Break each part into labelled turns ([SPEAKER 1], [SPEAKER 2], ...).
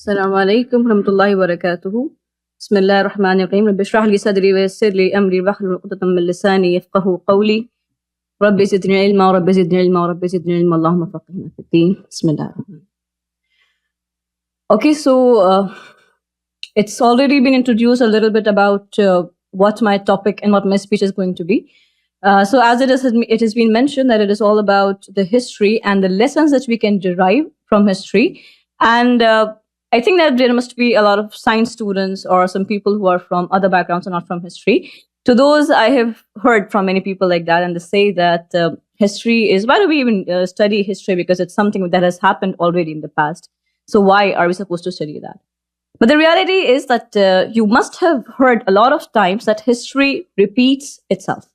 [SPEAKER 1] السلام عليكم ورحمة الله وبركاته. بسم الله الرحمن الرحيم. رب اشرح لي صدري ويسر لي أمري واحلل عقدة من لساني يفقه قولي. رب زدني علما ورب زدني علما ورب زدني علما اللهم فقهنا في الدين. بسم الله الرحمن الرحيم. Okay, so it's already been introduced a little bit about what my topic and what my speech is going to be. So as it has been mentioned that it is all about the history and the lessons that we can derive from history. And I think that there must be a lot of science students or some people who are from other backgrounds and not from history. To those, I have heard from many people like that, and they say that history is, why do we even study history? Because it's something that has happened already in the past. So why are we supposed to study that? But the reality is that you must have heard a lot of times that history repeats itself.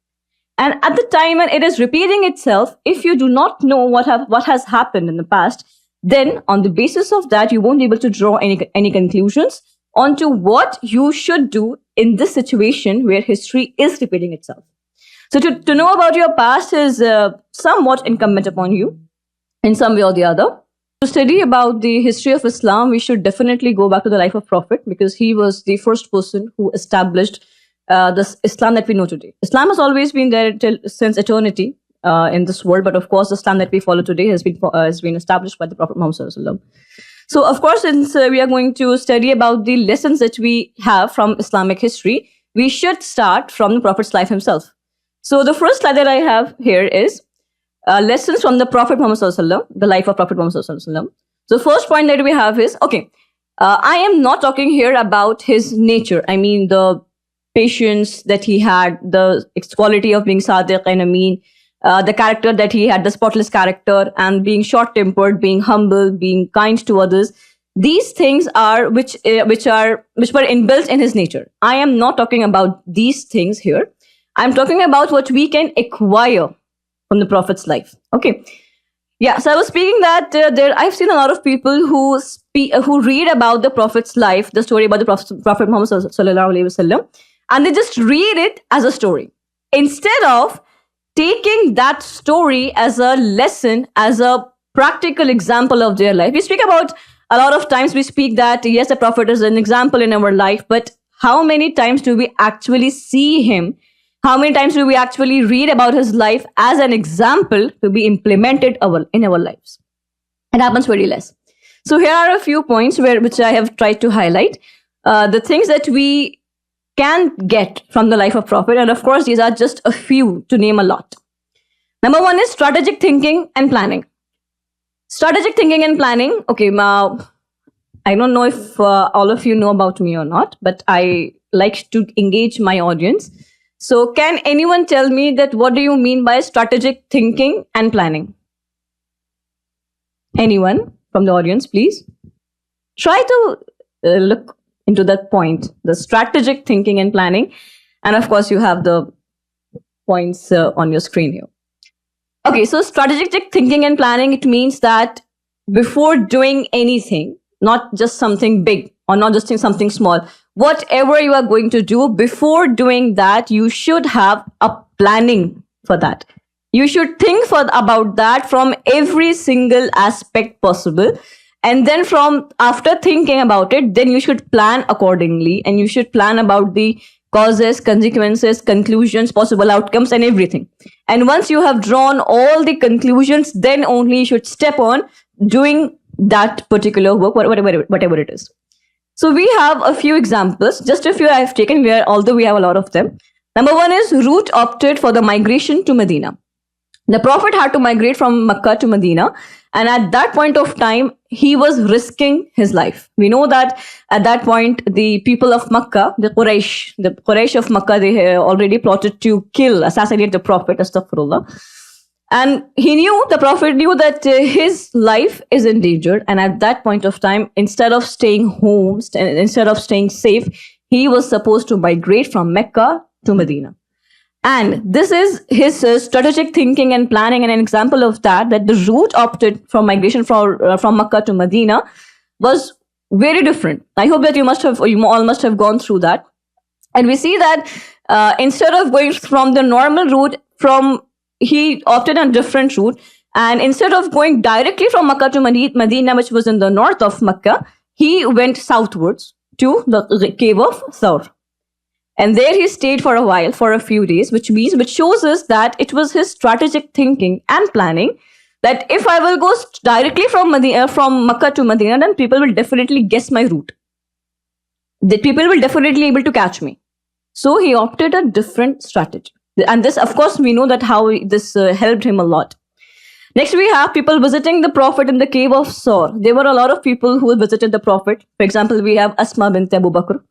[SPEAKER 1] And at the time when it is repeating itself, if you do not know what has happened in the past, then on the basis of that, you won't be able to draw any conclusions onto what you should do in this situation where history is repeating itself. So to know about your past is somewhat incumbent upon you in some way or the other. To study about the history of Islam, we should definitely go back to the life of Prophet, because he was the first person who established this Islam that we know today. Islam has always been there since eternity in this world, but of course, the Islam that we follow today has been established by the Prophet Muhammad Sallallahu Alaihi Wasallam. So, of course, since we are going to study about the lessons that we have from Islamic history, we should start from the Prophet's life himself. So, the first slide that I have here is lessons from the Prophet Muhammad Sallallahu Alaihi Wasallam, the life of Prophet Muhammad Sallallahu Alaihi Wasallam. So, first point that we have is, okay, I am not talking here about his nature. I mean, the patience that he had, the quality of being Sadiq and Ameen, the character that he had, the spotless character, and being short-tempered, being humble, being kind to others. These things are which were inbuilt in his nature. I am not talking about these things here. I'm talking about what we can acquire from the Prophet's life. Okay. Yeah, so I was speaking that I've seen a lot of people who read about the Prophet's life, the story about the Prophet Muhammad Sallallahu Alaihi Wasallam, and they just read it as a story instead of taking that story as a lesson, as a practical example of their life. We speak about, a lot of times we speak that, yes, the Prophet is an example in our life, but how many times do we actually see him? How many times do we actually read about his life as an example to be implemented in our lives? It happens very less. So here are a few points which I have tried to highlight. The things that we can get from the life of Prophet, and of course these are just a few to name a lot. Number one is strategic thinking and planning. Strategic thinking and planning. Okay, I don't know if all of you know about me or not, but I like to engage my audience. So can anyone tell me that what do you mean by strategic thinking and planning? Anyone from the audience, please? Try to look into that point, the strategic thinking and planning. And of course, you have the points on your screen here. Okay, so strategic thinking and planning, it means that before doing anything, not just something big or not just something small, whatever you are going to do, before doing that, you should have a planning for that. You should think about that from every single aspect possible. And then after thinking about it, then you should plan accordingly, and you should plan about the causes, consequences, conclusions, possible outcomes, and everything. And once you have drawn all the conclusions, then only you should step on doing that particular work, whatever it is. So we have a few examples, just a few I have taken, although we have a lot of them. Number one is route opted for the migration to Medina. The Prophet had to migrate from Mecca to Medina, and at that point of time, he was risking his life. We know that at that point, the people of Mecca, the Quraysh of Mecca, they already plotted to assassinate the Prophet, astaghfirullah. And the Prophet knew that his life is in danger. And at that point of time, instead of staying home, instead of staying safe, he was supposed to migrate from Mecca to Medina. And this is his strategic thinking and planning, and an example of that the route opted for migration from Mecca to Medina was very different. I hope that you all must have gone through that. And we see that instead of going from the normal route, he opted a different route. And instead of going directly from Mecca to Medina, which was in the north of Mecca, he went southwards to the cave of Thawr. And there he stayed for a while, for a few days, which shows us that it was his strategic thinking and planning that if I will go directly from Makkah to Medina, then people will definitely guess my route. The people will definitely able to catch me. So he opted a different strategy. And this, of course, we know that how this helped him a lot. Next, we have people visiting the Prophet in the cave of Thawr. There were a lot of people who visited the Prophet. For example, we have Asma bint Abu Bakr,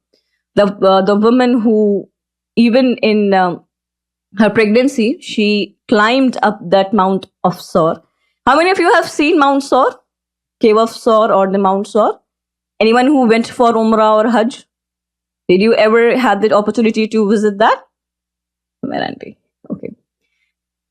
[SPEAKER 1] the woman who, even in her pregnancy, she climbed up that Mount of Thawr. How many of you have seen Mount Thawr? Cave of Thawr or the Mount Thawr? Anyone who went for Umrah or Hajj? Did you ever have the opportunity to visit that? Okay.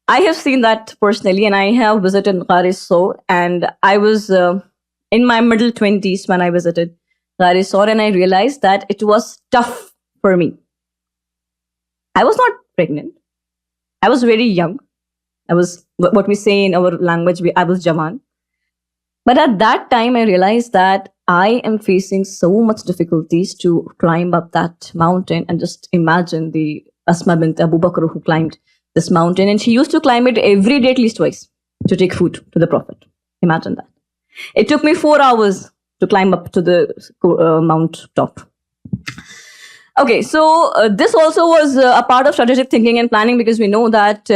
[SPEAKER 1] I have seen that personally, and I have visited Ghar Thawr, and I was in my middle 20s when I visited Ghar Thawr, and I realized that it was tough for me. I was not pregnant. I was very young. I was, what we say in our language, I was Jawan. But at that time, I realized that I am facing so much difficulties to climb up that mountain. And just imagine the Asma bint Abu Bakr who climbed this mountain, and she used to climb it every day at least twice to take food to the Prophet. Imagine that. It took me 4 hours to climb up to the mount top. Okay, so this also was a part of strategic thinking and planning, because we know that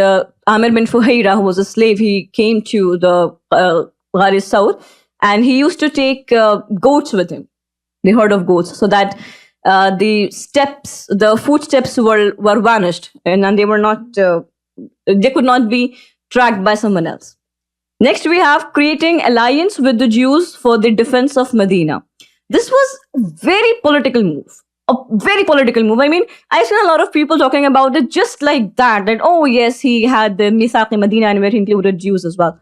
[SPEAKER 1] Amir bin Fuhaira, who was a slave, he came to the Ghar Thawr, and he used to take goats with him, the herd of goats, so that the footsteps were vanished, and they were not, they could not be tracked by someone else. Next, we have creating alliance with the Jews for the defense of Medina. This was a very political move. I mean, I've seen a lot of people talking about it just like that, oh yes, he had the Mithaq Medina, and where he included Jews as well.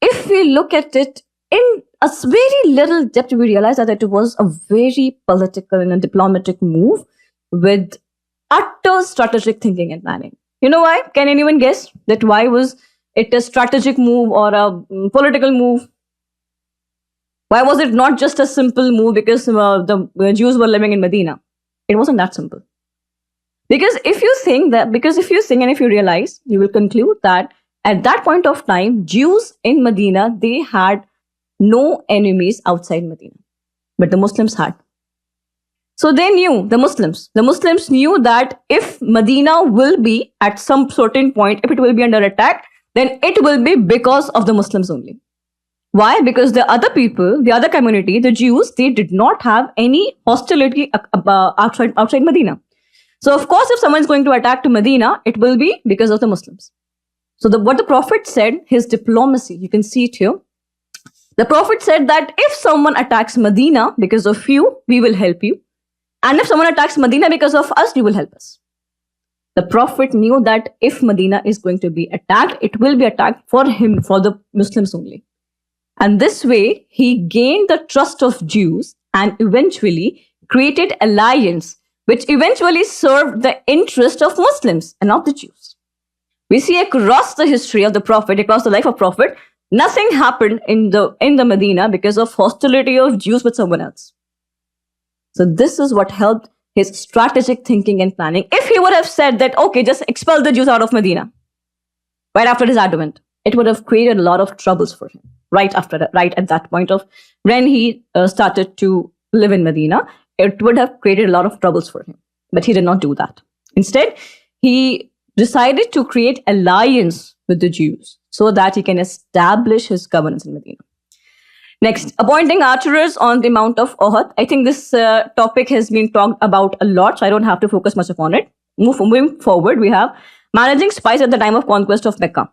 [SPEAKER 1] If we look at it in a very little depth, we realize that it was a very political and a diplomatic move with utter strategic thinking and planning. You know why? Can anyone guess that why was it a strategic move or a political move? Why was it not just a simple move because the Jews were living in Medina? It wasn't that simple. Because if you think and if you realize, you will conclude that at that point of time, Jews in Medina, they had no enemies outside Medina, but the Muslims had. So they knew, the Muslims knew that if Medina will be at some certain point, if it will be under attack, then it will be because of the Muslims only. Why? Because the other people, the other community, the Jews, they did not have any hostility outside Medina. So of course, if someone is going to attack to Medina, it will be because of the Muslims. So what the Prophet said, his diplomacy, you can see it here. The Prophet said that if someone attacks Medina because of you, we will help you. And if someone attacks Medina because of us, you will help us. The Prophet knew that if Medina is going to be attacked, it will be attacked for him, for the Muslims only. And this way, he gained the trust of Jews and eventually created alliance, which eventually served the interest of Muslims and not the Jews. We see across the history of the Prophet, across the life of Prophet, nothing happened in the Medina because of hostility of Jews with someone else. So this is what helped his strategic thinking and planning. If he would have said that, okay, just expel the Jews out of Medina, right after his advent, it would have created a lot of troubles for him. Right at that point of when he started to live in Medina, it would have created a lot of troubles for him. But he did not do that. Instead, he decided to create alliance with the Jews so that he can establish his governance in Medina. Next, appointing archers on the Mount of Uhud. I think this topic has been talked about a lot, so I don't have to focus much upon it. Moving forward, we have managing spies at the time of conquest of Mecca.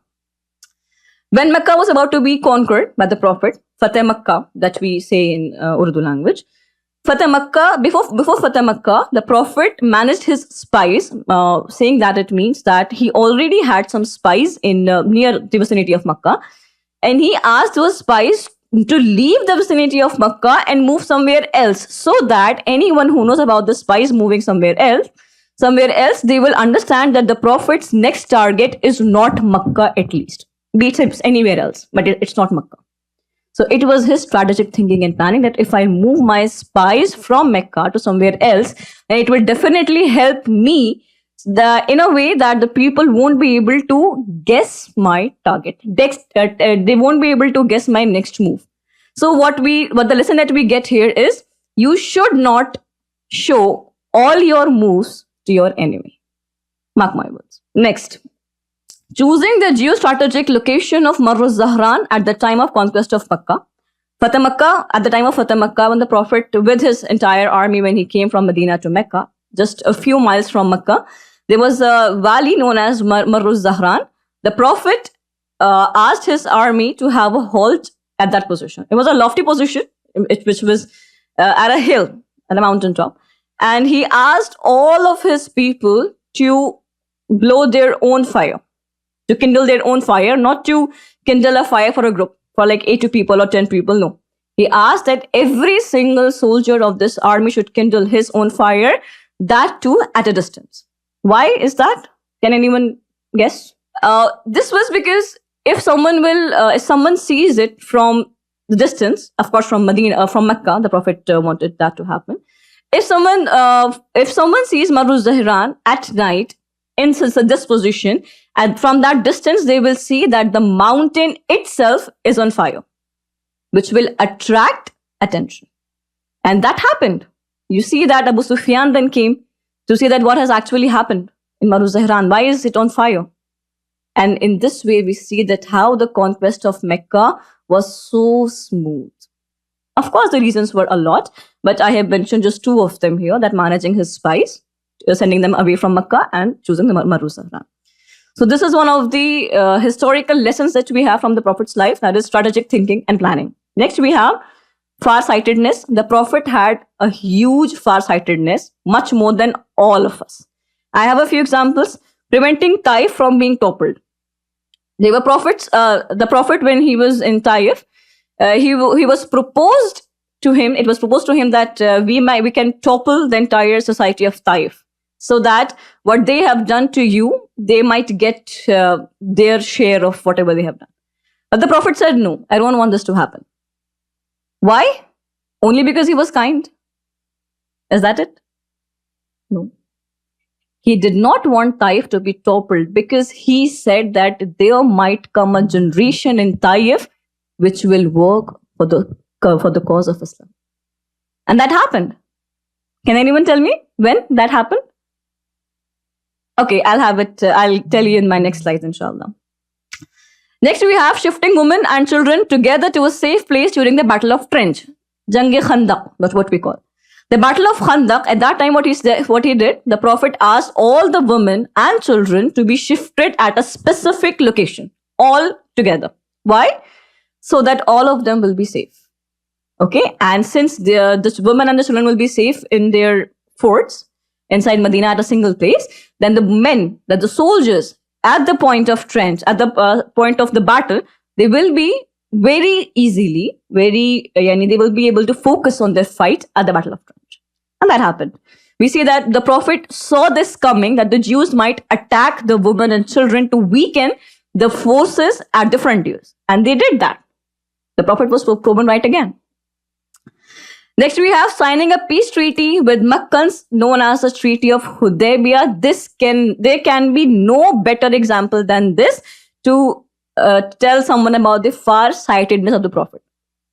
[SPEAKER 1] When Mecca was about to be conquered by the Prophet, Fateh Makkah, that we say in Urdu language, Fateh Makkah, before Fateh Makkah, the Prophet managed his spies, saying that it means that he already had some spies in near the vicinity of Makkah, and he asked those spies to leave the vicinity of Makkah and move somewhere else, so that anyone who knows about the spies moving somewhere else, they will understand that the Prophet's next target is not Makkah at least. Be it anywhere else, but it's not Makkah. So it was his strategic thinking and planning that if I move my spies from Mecca to somewhere else, it will definitely help me in a way that the people won't be able to guess my target. They won't be able to guess my next move. So what the lesson that we get here is you should not show all your moves to your enemy. Mark my words. Next, choosing the geostrategic location of Marru Zahran at the time of conquest of Makkah. Fateh Makkah, at the time of Fateh Makkah, when the Prophet with his entire army, when he came from Medina to Mecca, just a few miles from Makkah, there was a valley known as Marru Zahran. The Prophet asked his army to have a halt at that position. It was a lofty position, which was at a hill, at a mountaintop. And he asked all of his people to blow their own fire, to kindle their own fire, not to kindle a fire for a group, for like 80 people or 10 people. No. He asked that every single soldier of this army should kindle his own fire, that too at a distance. Why is that? Can anyone guess? This was because if someone sees it from the distance, of course from Mecca, the Prophet wanted that to happen. If someone sees Marru Zahran at night in this position, and from that distance, they will see that the mountain itself is on fire, which will attract attention. And that happened. You see that Abu Sufyan then came to see that what has actually happened in Marru Zahran. Why is it on fire? And in this way, we see that how the conquest of Mecca was so smooth. Of course, the reasons were a lot, but I have mentioned just two of them here, that managing his spies, sending them away from Mecca, and choosing the Marru Zahran. So this is one of the historical lessons that we have from the Prophet's life, that is strategic thinking and planning. Next, we have farsightedness. The Prophet had a huge farsightedness, much more than all of us. I have a few examples. Preventing Taif from being toppled. They were prophets. The Prophet, when he was in Taif, he was proposed to him. It was proposed to him that we can topple the entire society of Taif, so that what they have done to you, they might get their share of whatever they have done. But the Prophet said, no, I don't want this to happen. Why? Only because he was kind. Is that it? No. He did not want Taif to be toppled because he said that there might come a generation in Taif which will work for the cause of Islam. And that happened. Can anyone tell me when that happened? Okay, I'll tell you in my next slide, inshallah. Next, we have shifting women and children together to a safe place during the Battle of Trench. Jang-e-Khandaq, that's what we call. The Battle of Khandaq, at that time what he did, the Prophet asked all the women and children to be shifted at a specific location, all together. Why? So that all of them will be safe. Okay, and since the women and the children will be safe in their forts inside Medina at a single place, then the soldiers at the point of trench, at the point of the battle, they will be very easily, they will be able to focus on their fight at the Battle of Trench. And that happened. We see that the Prophet saw this coming, that the Jews might attack the women and children to weaken the forces at the frontiers. And they did that. The Prophet was proven right again. Next, we have signing a peace treaty with Meccans known as the Treaty of Hudaybiyah. There can be no better example than this to tell someone about the far-sightedness of the Prophet.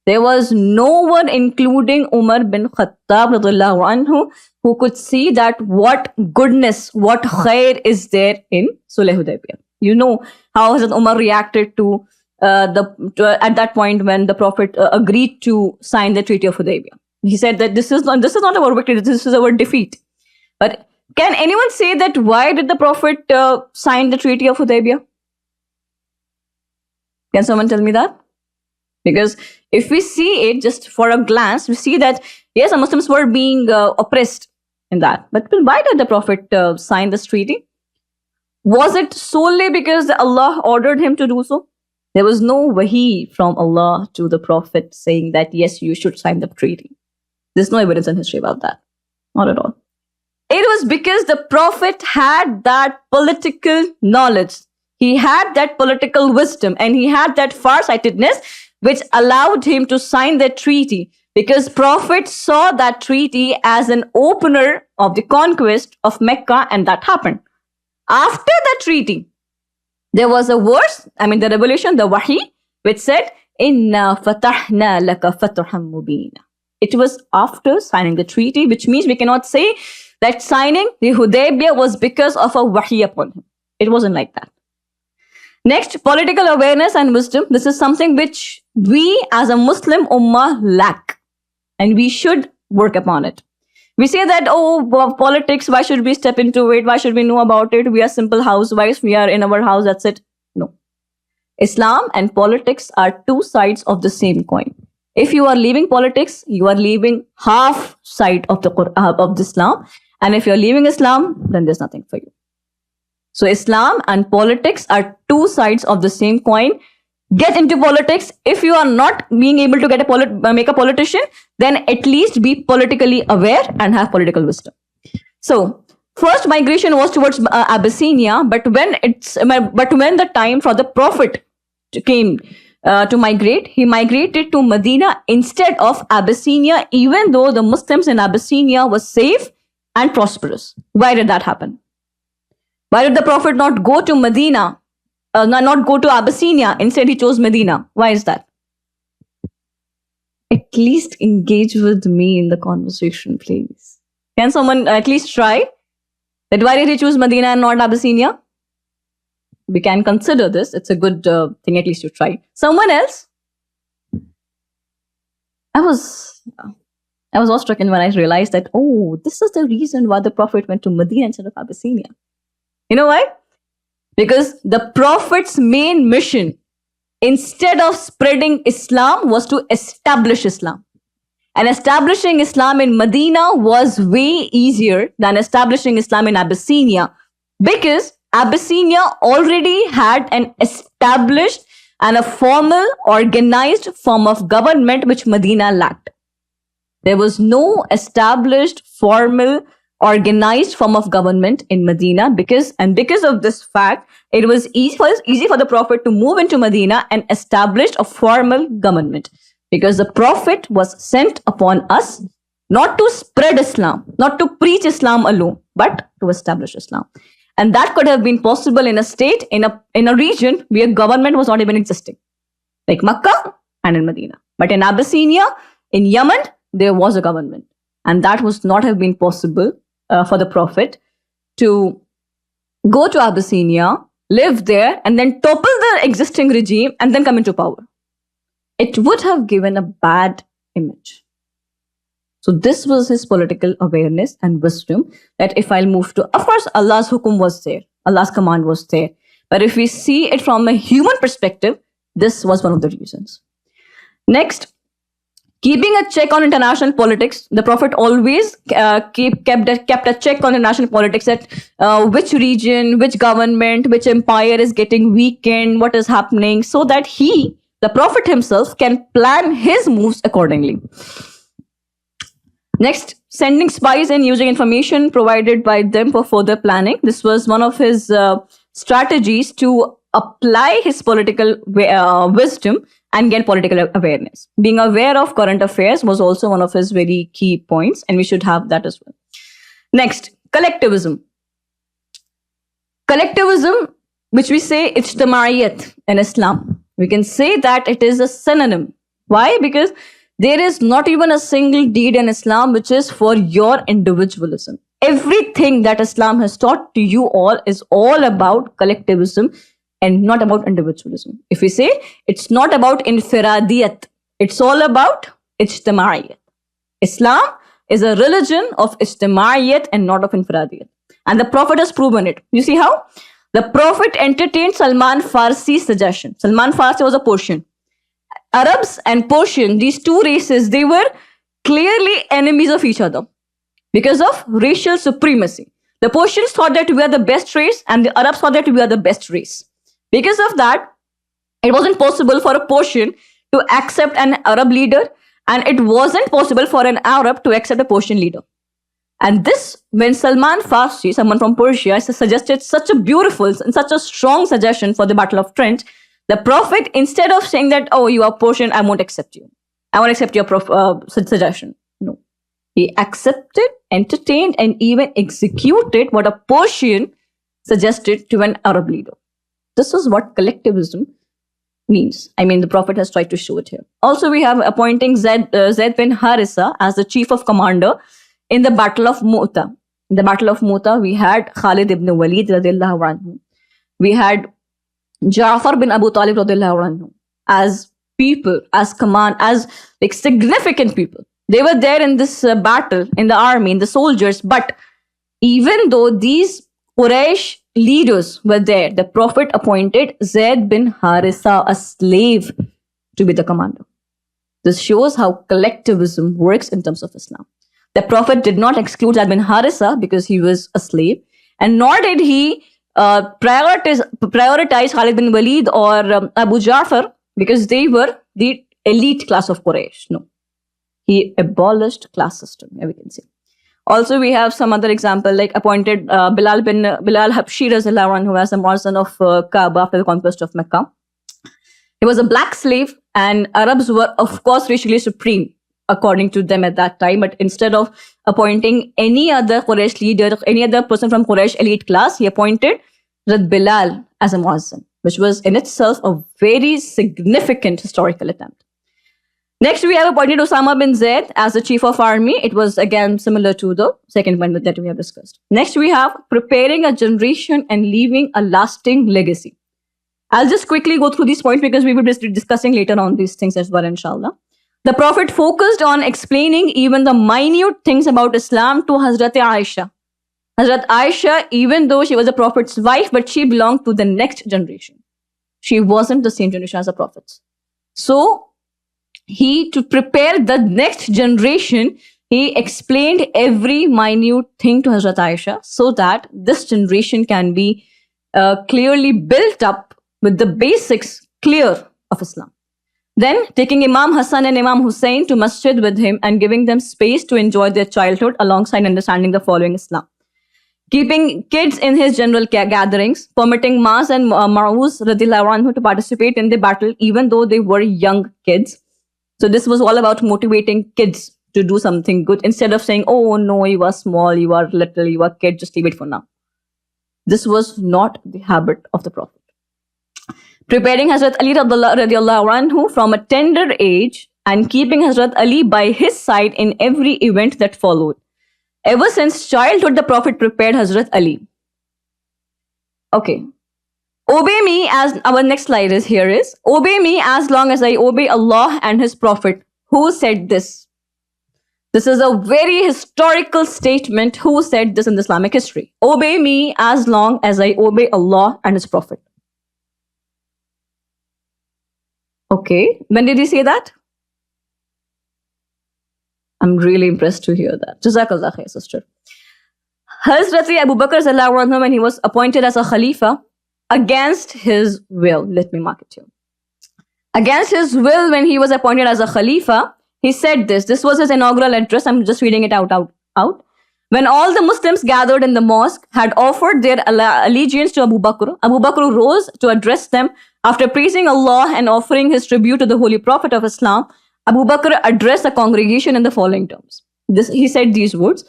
[SPEAKER 1] There was no one, including Umar bin Khattab anhu, who could see that what goodness, what khair is there in Sulh Hudaybiyah. You know how Hazrat Umar reacted to at that point when the Prophet agreed to sign the Treaty of Hudaybiyah. He said that this is not our victory, this is our defeat. But can anyone say that why did the Prophet sign the Treaty of Hudaybiyah? Can someone tell me that? Because if we see it just for a glance, we see that yes, the Muslims were being oppressed in that. But why did the Prophet sign this treaty? Was it solely because Allah ordered him to do so? There was no wahi from Allah to the Prophet saying that yes, you should sign the treaty. There's no evidence in history about that. Not at all. It was because the Prophet had that political knowledge. He had that political wisdom and he had that farsightedness, which allowed him to sign that treaty, because Prophet saw that treaty as an opener of the conquest of Mecca, and that happened. After that treaty, there was a verse, the revelation, the wahi, which said, Inna fatahna laka fatahan mubina. It was after signing the treaty, which means we cannot say that signing the Hudaybiyah was because of a wahi upon him. It wasn't like that. Next, political awareness and wisdom. This is something which we as a Muslim ummah lack, and we should work upon it. We say that, politics, why should we step into it? Why should we know about it? We are simple housewives. We are in our house. That's it. No. Islam and politics are two sides of the same coin. If you are leaving politics, you are leaving half side of the Quran, of Islam. And if you're leaving Islam, then there's nothing for you. So Islam and politics are two sides of the same coin. Get into politics. If you are not being able to make a politician, then at least be politically aware and have political wisdom. So first migration was towards Abyssinia, but when the time for the Prophet came to migrate, he migrated to Medina instead of Abyssinia, even though the Muslims in Abyssinia were safe and prosperous. Why did that happen? Why did the Prophet not go to Medina? Not go to Abyssinia. Instead, he chose Medina. Why is that? At least engage with me in the conversation, please. Can someone at least try? That why did he choose Medina and not Abyssinia? We can consider this. It's a good thing at least to try. Someone else? I was awestruck when I realized that, this is the reason why the Prophet went to Medina instead of Abyssinia. You know why? Because the Prophet's main mission, instead of spreading Islam, was to establish Islam. And establishing Islam in Medina was way easier than establishing Islam in Abyssinia, because Abyssinia already had an established and a formal, organized form of government which Medina lacked. There was no established, formal, organized form of government in Medina, because of this fact, it was easy for the Prophet to move into Medina and establish a formal government, because the Prophet was sent upon us not to spread Islam, not to preach Islam alone, but to establish Islam. And that could have been possible in a state, in a region where government was not even existing, like Makkah and in Medina. But in Abyssinia, in Yemen, there was a government, and that was not have been possible for the Prophet to go to Abyssinia, live there, and then topple the existing regime and then come into power. It would have given a bad image. So this was his political awareness and wisdom, that if I'll move to, of course, Allah's hukum was there, Allah's command was there. But if we see it from a human perspective, this was one of the reasons. Next, keeping a check on international politics. The Prophet always kept a check on international politics, that which region, which government, which empire is getting weakened, what is happening, so that the Prophet himself, can plan his moves accordingly. Next, sending spies and using information provided by them for further planning. This was one of his strategies to apply his political wisdom and get political awareness. Being aware of current affairs was also one of his very key points, and we should have that as well. Next, collectivism. Collectivism, which we say ijtimaiyat in Islam, we can say that it is a synonym. Why? Because there is not even a single deed in Islam which is for your individualism. Everything that Islam has taught to you all is all about collectivism and not about individualism. If we say it's not about infiradiyat, it's all about ijtimaiyat. Islam is a religion of ijtimaiyat and not of infiradiyat. And the Prophet has proven it. You see how? The Prophet entertained Salman Farsi's suggestion. Salman Farsi was a Persian. Arabs and Persian, these two races, they were clearly enemies of each other because of racial supremacy. The Persians thought that we are the best race, and the Arabs thought that we are the best race. Because of that, it wasn't possible for a Persian to accept an Arab leader, and it wasn't possible for an Arab to accept a Persian leader. And this, when Salman Farsi, someone from Persia, suggested such a beautiful and such a strong suggestion for the Battle of Trench, The Prophet, instead of saying that, oh, you are Persian, I won't accept you. I won't accept your suggestion. No. He accepted, entertained, and even executed what a Persian suggested to an Arab leader. This is what collectivism means. I mean, the Prophet has tried to show it here. Also, we have appointing Zaid bin Harisa as the chief of commander in the Battle of Mu'ta. In the Battle of Mu'ta, we had Khalid ibn Walid radiallahu anhu. We had Ja'far bin Abu Talib radiallahu anhu as people, as command, as like significant people. They were there in this battle, in the army, in the soldiers. But even though these Quraysh leaders were there, the Prophet appointed Zaid bin Harisa, a slave, to be the commander. This shows how collectivism works in terms of Islam. The Prophet did not exclude Zaid bin Harisa because he was a slave, and nor did he prioritize Khalid bin Walid or Abu Ja'far because they were the elite class of Quraysh. No. He abolished class system, we can say. Also, we have some other example, like appointed Bilal Habshi radiallahu anhu as the Muazzin of Kaaba after the conquest of Mecca. He was a black slave, and Arabs were, of course, racially supreme, according to them at that time. But instead of appointing any other Quraysh leader, any other person from Quraysh elite class, he appointed Bilal as a Muazzin, which was in itself a very significant historical attempt. Next, we have appointed Osama bin Zaid as the chief of army. It was again similar to the second one that we have discussed. Next, we have preparing a generation and leaving a lasting legacy. I'll just quickly go through these points because we will be discussing later on these things as well, inshallah. The Prophet focused on explaining even the minute things about Islam to Hazrat Aisha. Hazrat Aisha, even though she was the Prophet's wife, but she belonged to the next generation. She wasn't the same generation as the Prophets. So, to prepare the next generation, he explained every minute thing to Hazrat Aisha so that this generation can be clearly built up with the basics clear of Islam. Then, taking Imam Hassan and Imam Hussein to masjid with him and giving them space to enjoy their childhood alongside understanding the following Islam. Keeping kids in his general gatherings, permitting Maaz and Ma'uz radiallahu anhu to participate in the battle even though they were young kids. So this was all about motivating kids to do something good instead of saying, oh no, you are small, you are little, you are kid, just leave it for now. This was not the habit of the Prophet. Preparing Hazrat Ali radiallahu anhu from a tender age and keeping Hazrat Ali by his side in every event that followed. Ever since childhood, the Prophet prepared Hazrat Ali. Okay. Obey me as, our next slide is here is, obey me as long as I obey Allah and His Prophet. Who said this? This is a very historical statement. Who said this in the Islamic history? Obey me as long as I obey Allah and His Prophet. Okay. When did he say that? I'm really impressed to hear that. Jazakallah khair, sister. Hazrat Abu Bakr, when he was appointed as a Khalifa, against his will, let me mark it here. Against his will, when he was appointed as a Khalifa, he said this. This was his inaugural address. I'm just reading it out. When all the Muslims gathered in the mosque had offered their allegiance to Abu Bakr rose to address them. After praising Allah and offering his tribute to the Holy Prophet of Islam, Abu Bakr addressed the congregation in the following terms. He said these words,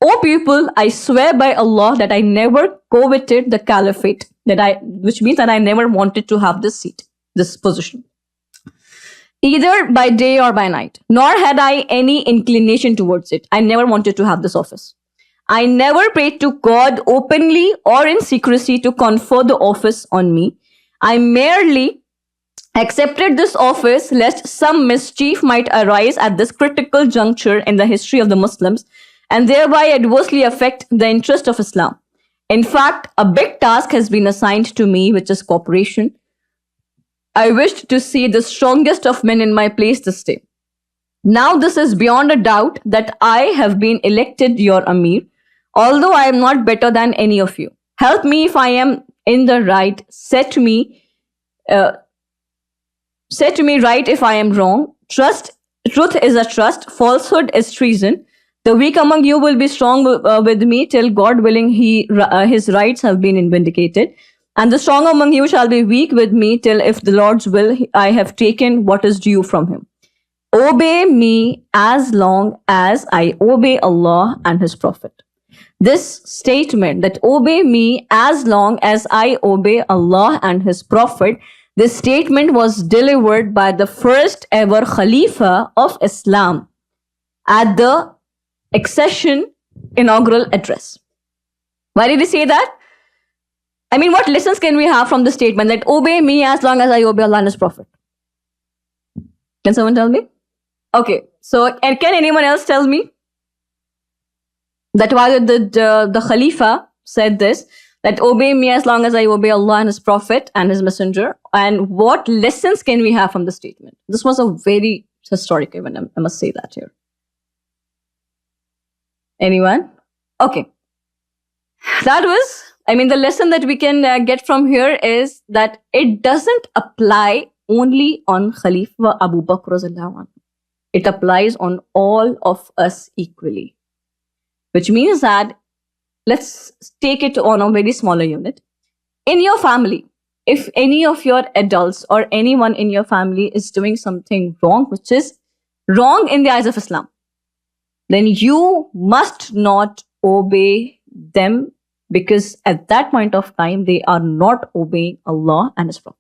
[SPEAKER 1] O people, I swear by Allah that I never coveted the caliphate, which means that I never wanted to have this seat, this position, either by day or by night, nor had I any inclination towards it. I never wanted to have this office. I never prayed to God openly or in secrecy to confer the office on me. I merely accepted this office lest some mischief might arise at this critical juncture in the history of the Muslims and thereby adversely affect the interest of Islam. In fact, a big task has been assigned to me, which is cooperation. I wished to see the strongest of men in my place this day. Now this is beyond a doubt that I have been elected your Amir, although I am not better than any of you. Help me if I am in the right. Set me right if I am wrong. Truth is a trust. Falsehood is treason. The weak among you will be strong with me till God willing his rights have been vindicated. And the strong among you shall be weak with me till, if the Lord's will, I have taken what is due from him. Obey me as long as I obey Allah and His Prophet. This statement, that obey me as long as I obey Allah and His Prophet, this statement was delivered by the first ever Khalifa of Islam at the accession inaugural address. Why did he say that? I mean, what lessons can we have from the statement that obey me as long as I obey Allah and His Prophet? Can someone tell me? Okay, so and can anyone else tell me that why the Khalifa said this, that obey me as long as I obey Allah and His Prophet and His Messenger, and what lessons can we have from the statement? This was a very historic event, I must say that here. Anyone? Okay. That was, I mean, the lesson that we can get from here is that it doesn't apply only on Khalifa Abu Bakr radhiyallahu anhu. It applies on all of us equally. Which means that, let's take it on a very smaller unit. In your family, if any of your adults or anyone in your family is doing something wrong, which is wrong in the eyes of Islam, then you must not obey them, because at that point of time, they are not obeying Allah and His Prophet.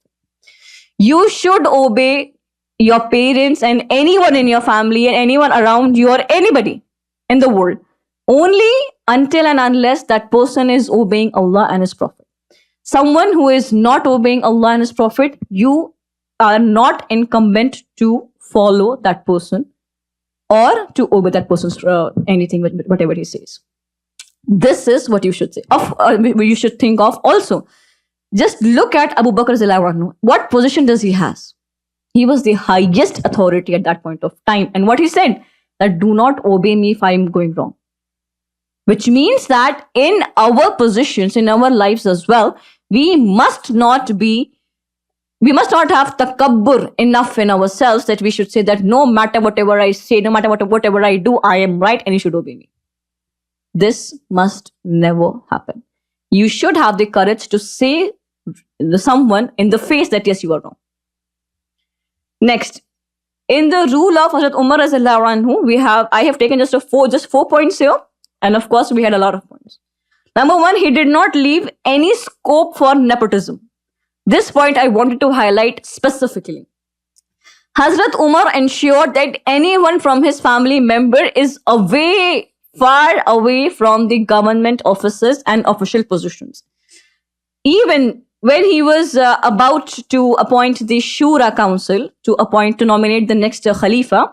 [SPEAKER 1] You should obey your parents and anyone in your family and anyone around you or anybody in the world only until and unless that person is obeying Allah and His Prophet. Someone who is not obeying Allah and His Prophet, you are not incumbent to follow that person or to obey that person's anything, whatever he says. This is what you should say. You should think of also. Just look at Abu Bakr radhiyallahu anhu. What position does he has? He was the highest authority at that point of time. And what he said, that do not obey me if I am going wrong. Which means that in our positions, in our lives as well, we must not have takabbur enough in ourselves that we should say that no matter whatever I say, no matter whatever I do, I am right and you should obey me. This must never happen. You should have the courage to say to someone in the face that yes, you are wrong. Next, in the rule of Hazrat Umar radhiyallahu anhu, I have taken just 4 points here, and of course we had a lot of points. Number 1, he did not leave any scope for nepotism. This point I wanted to highlight specifically. Hazrat Umar ensured that anyone from his family member is far away from the government offices and official positions. Even when he was about to appoint the Shura Council to nominate the next Khalifa,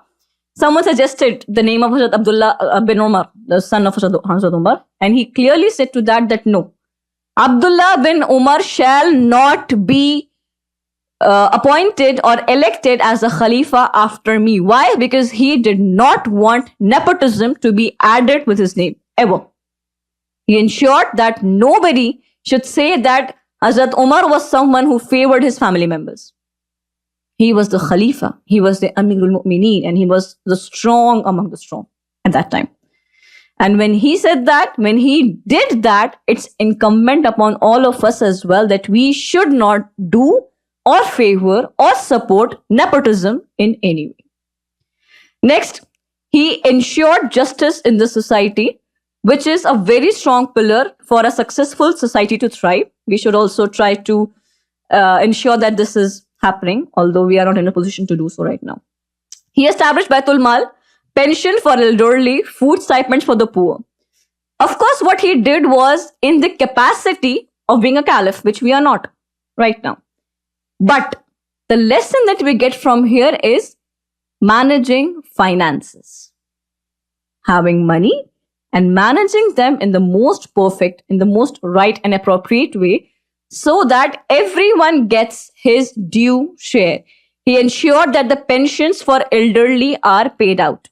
[SPEAKER 1] someone suggested the name of Hazrat Abdullah bin Umar, the son of Hazrat Umar, and he clearly said to that no, Abdullah bin Umar shall not be appointed or elected as a Khalifa after me. Why? Because he did not want nepotism to be added with his name, ever. He ensured that nobody should say that Hazrat Umar was someone who favored his family members. He was the Khalifa, he was the Amirul Mu'mineen, and he was the strong among the strong at that time. And when he said that, when he did that, it's incumbent upon all of us as well that we should not do or favor or support nepotism in any way. Next, he ensured justice in the society, which is a very strong pillar for a successful society to thrive. We should also try to ensure that this is happening, although we are not in a position to do so right now. He established Baitul Mal, pension for elderly, food stipends for the poor. Of course, what he did was in the capacity of being a caliph, which we are not right now. But the lesson that we get from here is managing finances. Having money and managing them in the most perfect, in the most right and appropriate way, so that everyone gets his due share. He ensured that the pensions for elderly are paid out,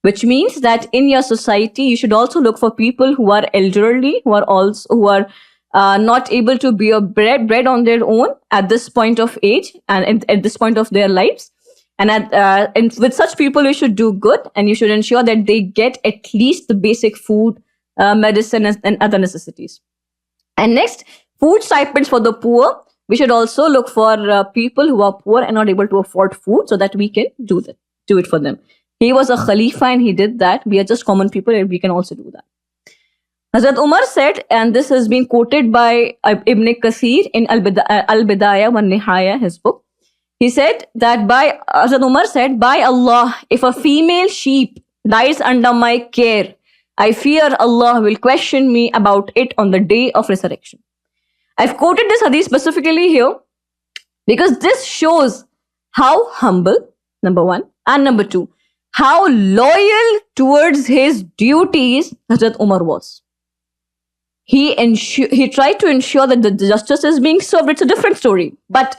[SPEAKER 1] which means that in your society, you should also look for people who are elderly, who are not able to bear bread on their own at this point of age and at this point of their lives. And with such people, you should do good, and you should ensure that they get at least the basic food, medicine, and other necessities. And next, food stipends for the poor. We should also look for people who are poor and not able to afford food so that we can do it for them. He was a Khalifa and he did that. We are just common people and we can also do that. Hazrat Umar said, and this has been quoted by Ibn Kathir in Al-Bidayah wa Nihaya, his book. He said that Hazrat Umar said, by Allah, if a female sheep dies under my care, I fear Allah will question me about it on the day of resurrection. I've quoted this hadith specifically here because this shows how humble, number one, and number two, how loyal towards his duties Hazrat Umar was. He tried to ensure that the justice is being served. It's a different story. But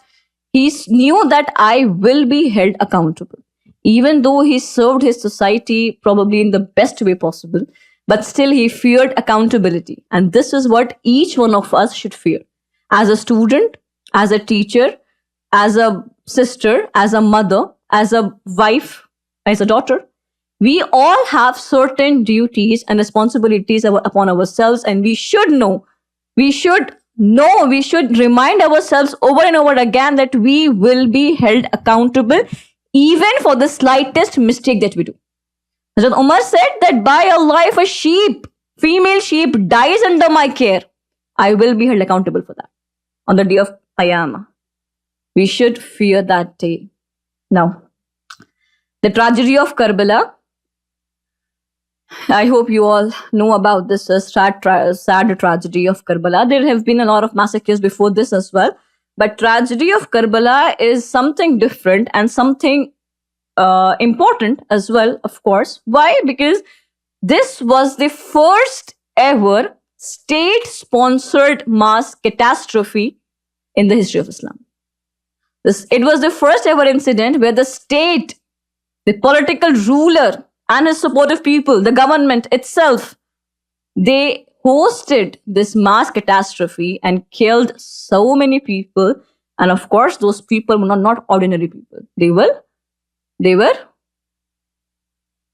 [SPEAKER 1] he knew that I will be held accountable. Even though he served his society probably in the best way possible, but still he feared accountability. And this is what each one of us should fear. As a student, as a teacher, as a sister, as a mother, as a wife, as a daughter, we all have certain duties and responsibilities upon ourselves, and we should know, we should remind ourselves over and over again that we will be held accountable even for the slightest mistake that we do. Hazrat Umar said that by Allah, if a female sheep dies under my care, I will be held accountable for that on the day of Qiyamah. We should fear that day. Now, the tragedy of Karbala. I hope you all know about this sad tragedy of Karbala. There have been a lot of massacres before this as well. But tragedy of Karbala is something different and something important as well, of course. Why? Because this was the first ever state-sponsored mass catastrophe in the history of Islam. It was the first ever incident where the state, the political ruler, and his supportive people, the government itself, they hosted this mass catastrophe and killed so many people. And of course, those people were not ordinary people. They were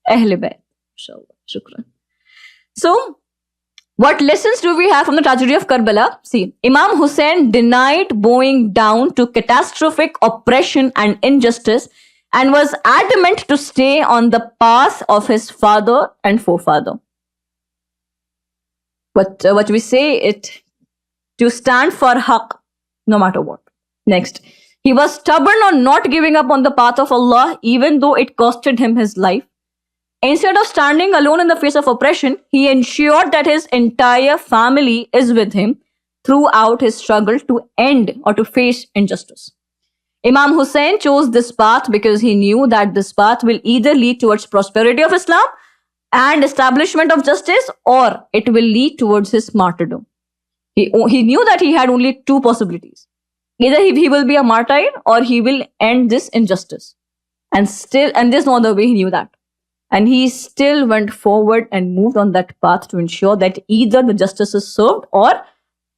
[SPEAKER 1] Ahl Bayt. Shukran. So, what lessons do we have from the tragedy of Karbala? See, Imam Hussein denied bowing down to catastrophic oppression and injustice and was adamant to stay on the path of his father and forefather. But what we say it to stand for haqq, no matter what. Next, he was stubborn on not giving up on the path of Allah, even though it costed him his life. Instead of standing alone in the face of oppression, he ensured that his entire family is with him throughout his struggle to end or to face injustice. Imam Hussein chose this path because he knew that this path will either lead towards prosperity of Islam and establishment of justice, or it will lead towards his martyrdom. He knew that he had only two possibilities. Either he will be a martyr or he will end this injustice. And there's no other way, he knew that. And he still went forward and moved on that path to ensure that either the justice is served or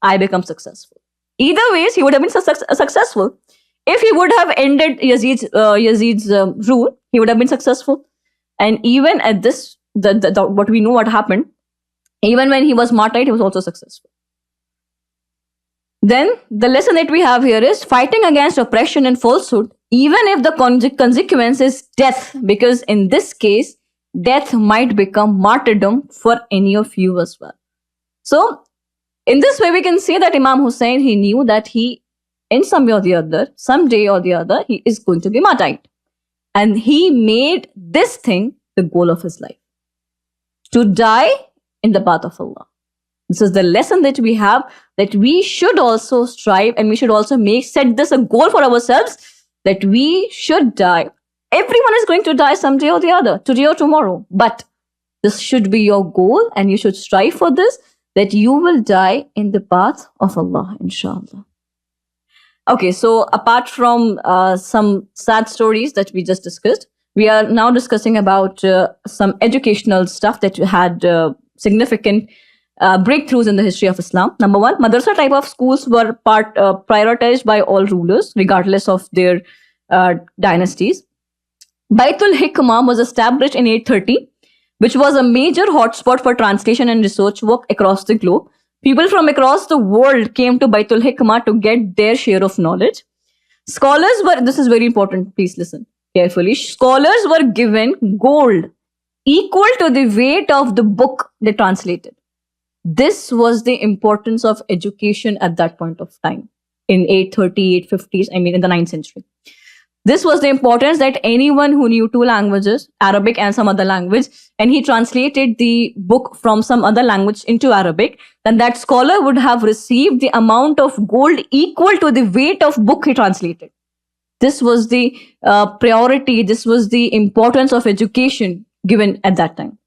[SPEAKER 1] I become successful. Either ways, he would have been successful. If he would have ended Yazid's rule, he would have been successful. And even at this, what we know what happened, even when he was martyred, he was also successful. Then the lesson that we have here is fighting against oppression and falsehood, even if the consequence is death, because in this case, death might become martyrdom for any of you as well. So, in this way, we can say that Imam Hussein, he knew that in some way or the other, someday or the other, he is going to be martyred. And he made this thing the goal of his life. To die in the path of Allah. This is the lesson that we have, that we should also strive and we should also set this a goal for ourselves, that we should die. Everyone is going to die someday or the other, today or tomorrow. But this should be your goal and you should strive for this, that you will die in the path of Allah, inshallah. Okay, so apart from some sad stories that we just discussed, we are now discussing about some educational stuff that had significant breakthroughs in the history of Islam. Number one, madrasa type of schools were prioritized by all rulers, regardless of their dynasties. Baitul Hikmah was established in 830, which was a major hotspot for translation and research work across the globe. People from across the world came to Baitul Hikmah to get their share of knowledge. Scholars were, this is very important, please listen carefully. Scholars were given gold equal to the weight of the book they translated. This was the importance of education at that point of time in 830, 850s, in the 9th century. This was the importance that anyone who knew two languages, Arabic and some other language, and he translated the book from some other language into Arabic, then that scholar would have received the amount of gold equal to the weight of book he translated. This was the priority, this was the importance of education given at that time.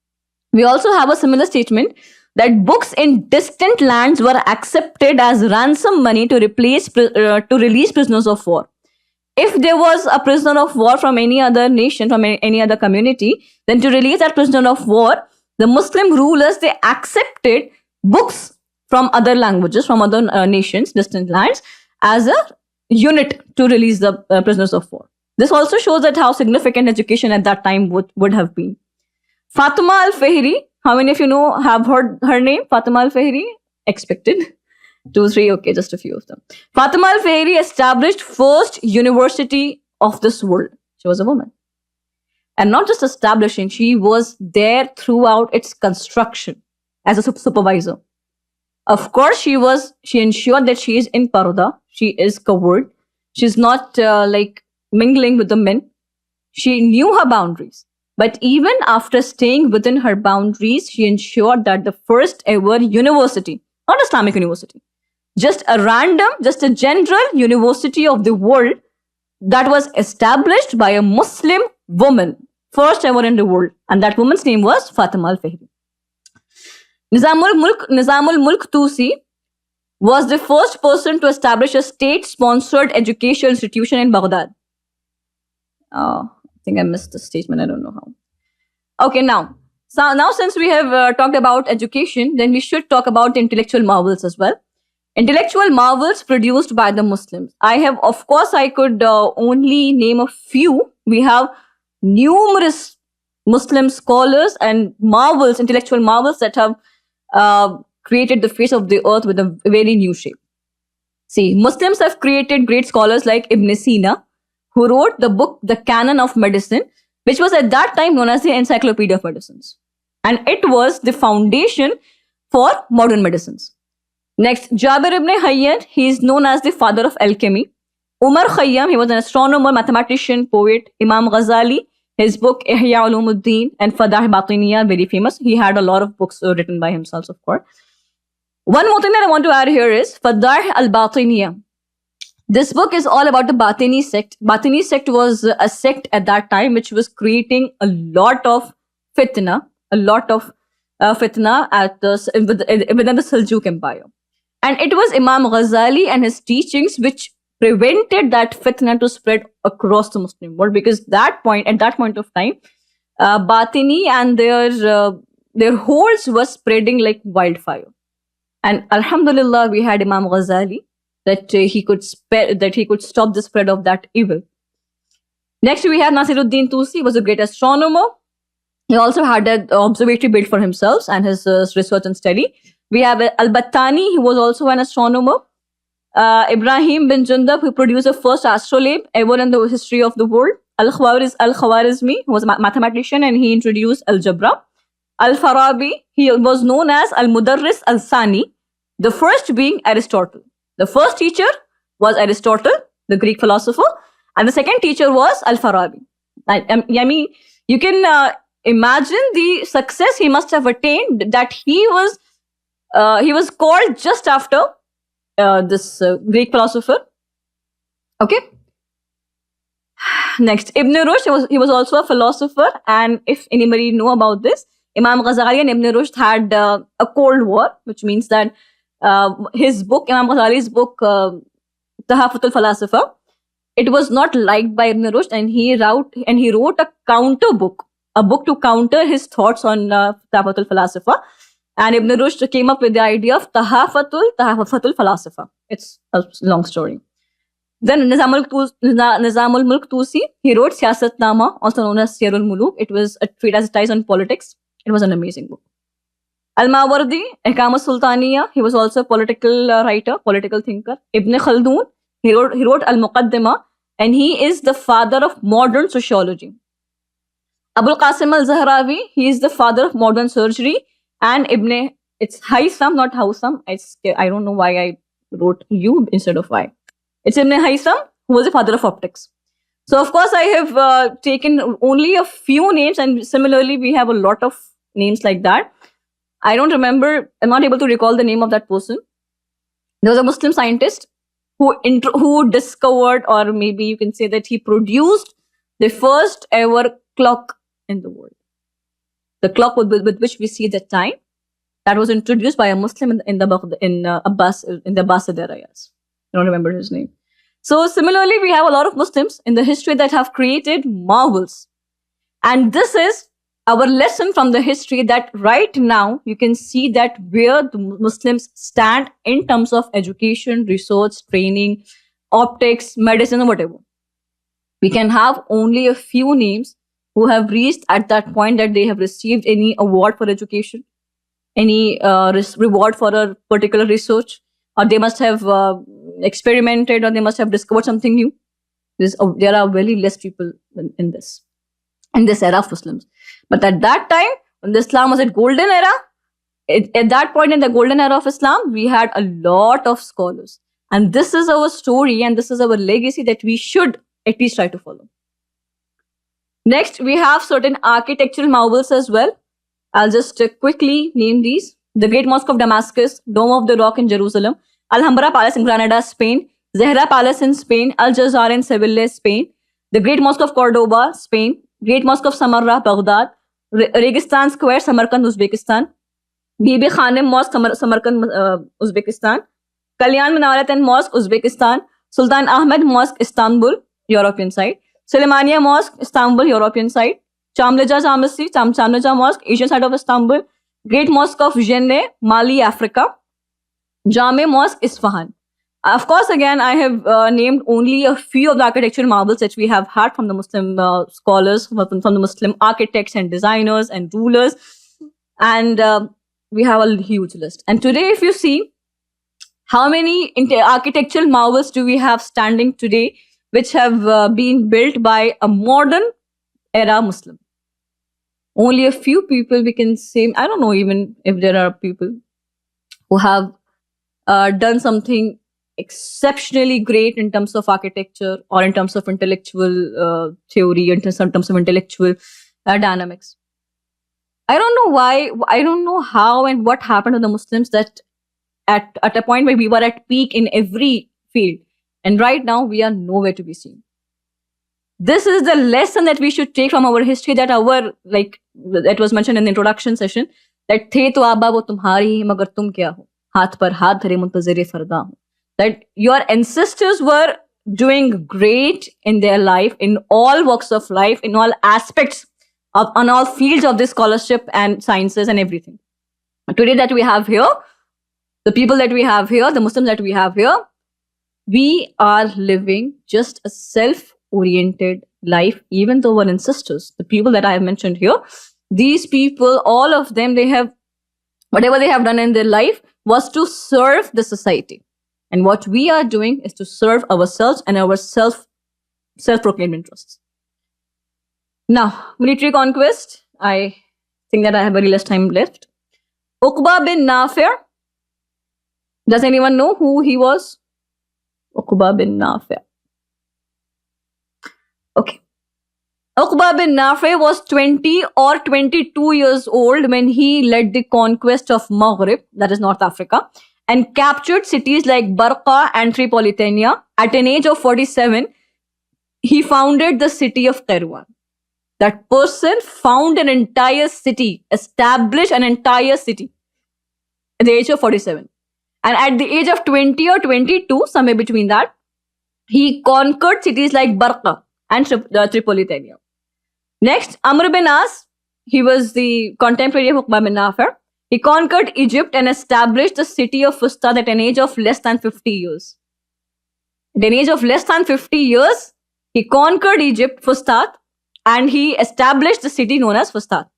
[SPEAKER 1] We also have a similar statement that books in distant lands were accepted as ransom money to release prisoners of war. If there was a prisoner of war from any other nation, from any other community, then to release that prisoner of war, the Muslim rulers, they accepted books from other languages, from other nations, distant lands, as a unit to release the prisoners of war. This also shows that how significant education at that time would have been. Fatima al-Fihri, how many of you have heard her name? Fatima al-Fihri? Expected. 2, 3, okay, just a few of them. Fatima al-Fihri established first university of this world. She was a woman. And not just establishing, she was there throughout its construction as a supervisor. Of course, she ensured that she is in parda, she is covered, she's not mingling with the men. She knew her boundaries. But even after staying within her boundaries, she ensured that the first ever university, not Islamic university, just a general university of the world that was established by a Muslim woman, first ever in the world. And that woman's name was Fatima al-Fihri. Nizamul Mulk Tusi was the first person to establish a state-sponsored education institution in Baghdad. I think I missed the statement. I don't know how. Okay, now since we have talked about education, then we should talk about the intellectual marvels as well. Intellectual marvels produced by the Muslims. I could only name a few. We have numerous Muslim scholars and marvels, intellectual marvels that have created the face of the earth with a very new shape. See, Muslims have created great scholars like Ibn Sina, who wrote the book, The Canon of Medicine, which was at that time known as the Encyclopedia of Medicines. And it was the foundation for modern medicines. Next, Jabir ibn Hayyan, he is known as the father of alchemy. Umar Khayyam, he was an astronomer, mathematician, poet. Imam Ghazali, his book Ihya Ulumuddin and Fadah Batiniya, very famous. He had a lot of books written by himself, of course. One more thing that I want to add here is Fadah al-Batiniya. This book is all about the Batini sect. Batini sect was a sect at that time which was creating a lot of fitna within the Seljuk Empire. And it was Imam Ghazali and his teachings which prevented that fitna to spread across the Muslim world, because at that point of time, Batini and their holds were spreading like wildfire. And Alhamdulillah, we had Imam Ghazali that he could stop the spread of that evil. Next, we have Nasiruddin Tusi, was a great astronomer. He also had an observatory built for himself and his research and study. We have Al-Battani, he was also an astronomer. Ibrahim bin Jundab, who produced the first astrolabe ever in the history of the world. Al-Khwarizmi, who was a mathematician, and he introduced algebra. Al-Farabi, he was known as Al-Mudarris Al-Sani, the first being Aristotle. The first teacher was Aristotle, the Greek philosopher, and the second teacher was Al-Farabi. You can imagine the success he must have attained, that he was called just after this Greek philosopher. Okay. Next, Ibn Rushd, he was also a philosopher, and if anybody know about this, Imam Ghazali and Ibn Rushd had a cold war, which means that his book, Imam Ghazali's book, Tahafut al-Falasifa, it was not liked by Ibn Rushd, and he wrote a counter book, a book to counter his thoughts on Tahafut al-Falasifa. And Ibn Rushd came up with the idea of Tahafut al-Falasifa. It's a long story. Then Nizamul Mulk Tusi, he wrote Siyasatnama, also known as Siyarul Muluk. It was a treatise on politics. It was an amazing book. Al-Mawardi, Ahkam al-Sultaniya, he was also a political writer, political thinker. Ibn Khaldun, he wrote Al-Muqaddimah, and he is the father of modern sociology. Abul Qasim al-Zahrawi, he is the father of modern surgery. And it's Haytham, not Hawtham. I don't know why I wrote you instead of why. It's Ibn Haytham, who was the father of optics. So, of course, I have taken only a few names, and similarly, we have a lot of names like that. I don't remember, I'm not able to recall the name of that person. There was a Muslim scientist who discovered, or maybe you can say that he produced the first ever clock in the world. The clock with which we see the time, that was introduced by a Muslim in the Abbasid era. Yes, I don't remember his name. So similarly, we have a lot of Muslims in the history that have created marvels, and this is our lesson from the history, that right now you can see that where the Muslims stand in terms of education, research, training, optics, medicine, or whatever. We can have only a few names who have reached at that point that they have received any award for education, any reward for a particular research, or they must have experimented, or they must have discovered something new. There are very less people in this era of Muslims. But at that time, when Islam was at golden era, at that point in the golden era of Islam, we had a lot of scholars. And this is our story, and this is our legacy that we should at least try to follow. Next, we have certain architectural marvels as well. I'll just quickly name these. The Great Mosque of Damascus, Dome of the Rock in Jerusalem, Alhambra Palace in Granada, Spain, Zahra Palace in Spain, Al-Jazar in Seville, Spain, the Great Mosque of Cordoba, Spain, Great Mosque of Samarra, Baghdad, Registan Square, Samarkand, Uzbekistan, Bibi Khanim Mosque, Samarkand, Uzbekistan, Kalyan Minaratan Mosque, Uzbekistan, Sultan Ahmed Mosque, Istanbul, European side, Suleymania Mosque, Istanbul, European side, Chamleja Chamleja Mosque, Asian side of Istanbul, Great Mosque of Jenne, Mali, Africa, Jame Mosque, Isfahan. Of course, again, I have named only a few of the architectural marvels that we have had from the Muslim scholars, from the Muslim architects and designers and rulers. And we have a huge list. And today, if you see, how many architectural marvels do we have standing today, which have been built by a modern era Muslim? Only a few people we can say. I don't know even if there are people who have done something exceptionally great in terms of architecture or in terms of intellectual theory, in terms of intellectual dynamics. I don't know why, I don't know how and what happened to the Muslims that at a point where we were at peak in every field, and right now we are nowhere to be seen. This is the lesson that we should take from our history, that our, like that was mentioned in the introduction session, that the to aaba wo tumhari hi magar tum kya ho, haath par haath dhare muntazir farda ho. That your ancestors were doing great in their life, in all walks of life, in all aspects of, on all fields of this scholarship and sciences and everything. Today that we have here, the people that we have here, the Muslims that we have here, we are living just a self-oriented life, even though our ancestors, the people that I have mentioned here, these people, all of them, they have, whatever they have done in their life was to serve the society. And what we are doing is to serve ourselves and our self-proclaimed interests. Now, military conquest. I think that I have very less time left. Uqba bin Nafi'. Does anyone know who he was? Uqba bin Nafi'. Okay. Uqba bin Nafi' was 20 or 22 years old when he led the conquest of Maghrib, that is North Africa, and captured cities like Barqa and Tripolitania. At an age of 47, he founded the city of Kairouan. That person found an entire city, established an entire city at the age of 47. And at the age of 20 or 22, somewhere between that, he conquered cities like Barqa and Tripolitania. Next, Amr bin As, he was the contemporary of Uqba bin Nafi'. He conquered Egypt and established the city of Fustat at an age of less than 50 years. At an age of less than 50 years, he conquered Egypt, Fustat, and he established the city known as Fustat.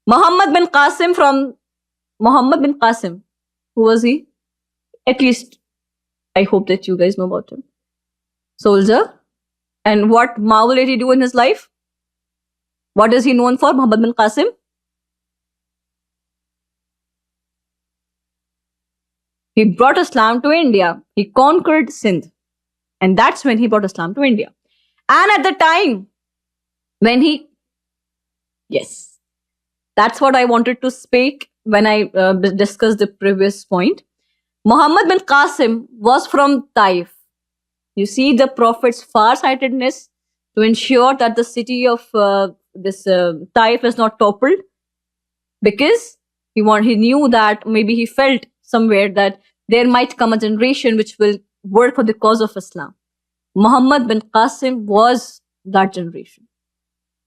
[SPEAKER 1] Muhammad bin Qasim from Muhammad bin Qasim. Who was he? At least I hope that you guys know about him. Soldier. And what marvel did he do in his life? What is he known for, Muhammad bin Qasim? He brought Islam to India. He conquered Sindh. And that's when he brought Islam to India. And at the time when he, yes, that's what I wanted to speak when I discussed the previous point. Muhammad bin Qasim was from Taif. You see the Prophet's far-sightedness to ensure that the city of Taif is not toppled, because he knew that maybe he felt somewhere that there might come a generation which will work for the cause of Islam. Muhammad bin Qasim was that generation.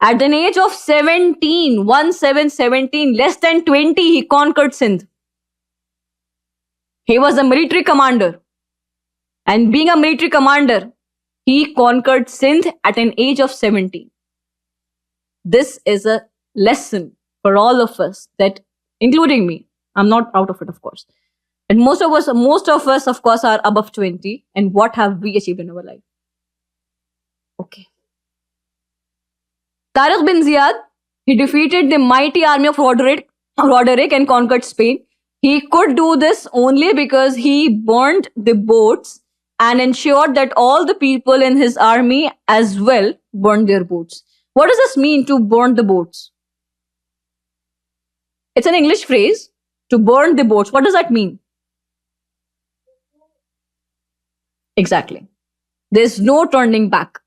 [SPEAKER 1] At the age of 17, less than 20, he conquered Sindh. He was a military commander. And being a military commander, he conquered Sindh at an age of 17. This is a lesson for all of us, that, including me, I'm not out of it, of course. And most of us, of course, are above 20. And what have we achieved in our life? Okay. Tariq bin Ziyad, he defeated the mighty army of Roderick and conquered Spain. He could do this only because he burned the boats and ensured that all the people in his army as well burned their boats. What does this mean, to burn the boats? It's an English phrase, to burn the boats. What does that mean? Exactly. There's no turning back.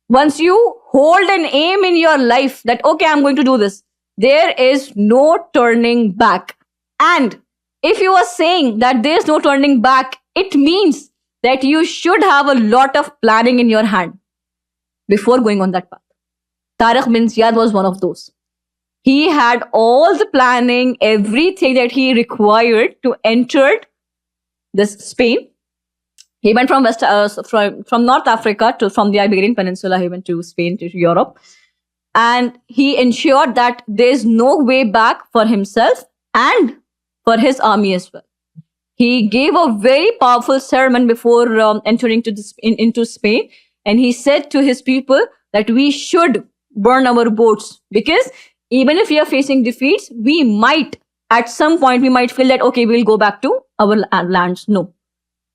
[SPEAKER 1] Once you hold an aim in your life that, okay, I'm going to do this, there is no turning back. And if you are saying that there's no turning back, it means that you should have a lot of planning in your hand before going on that path. Tariq bin Ziyad was one of those. He had all the planning, everything that he required to enter this Spain. He went from from North Africa from the Iberian Peninsula. He went to Spain, to Europe, and he ensured that there's no way back for himself and for his army as well. He gave a very powerful sermon before entering into Spain, and he said to his people that we should burn our boats, because even if we are facing defeats, we might, at some point, we might feel that, okay, we'll go back to our lands. No.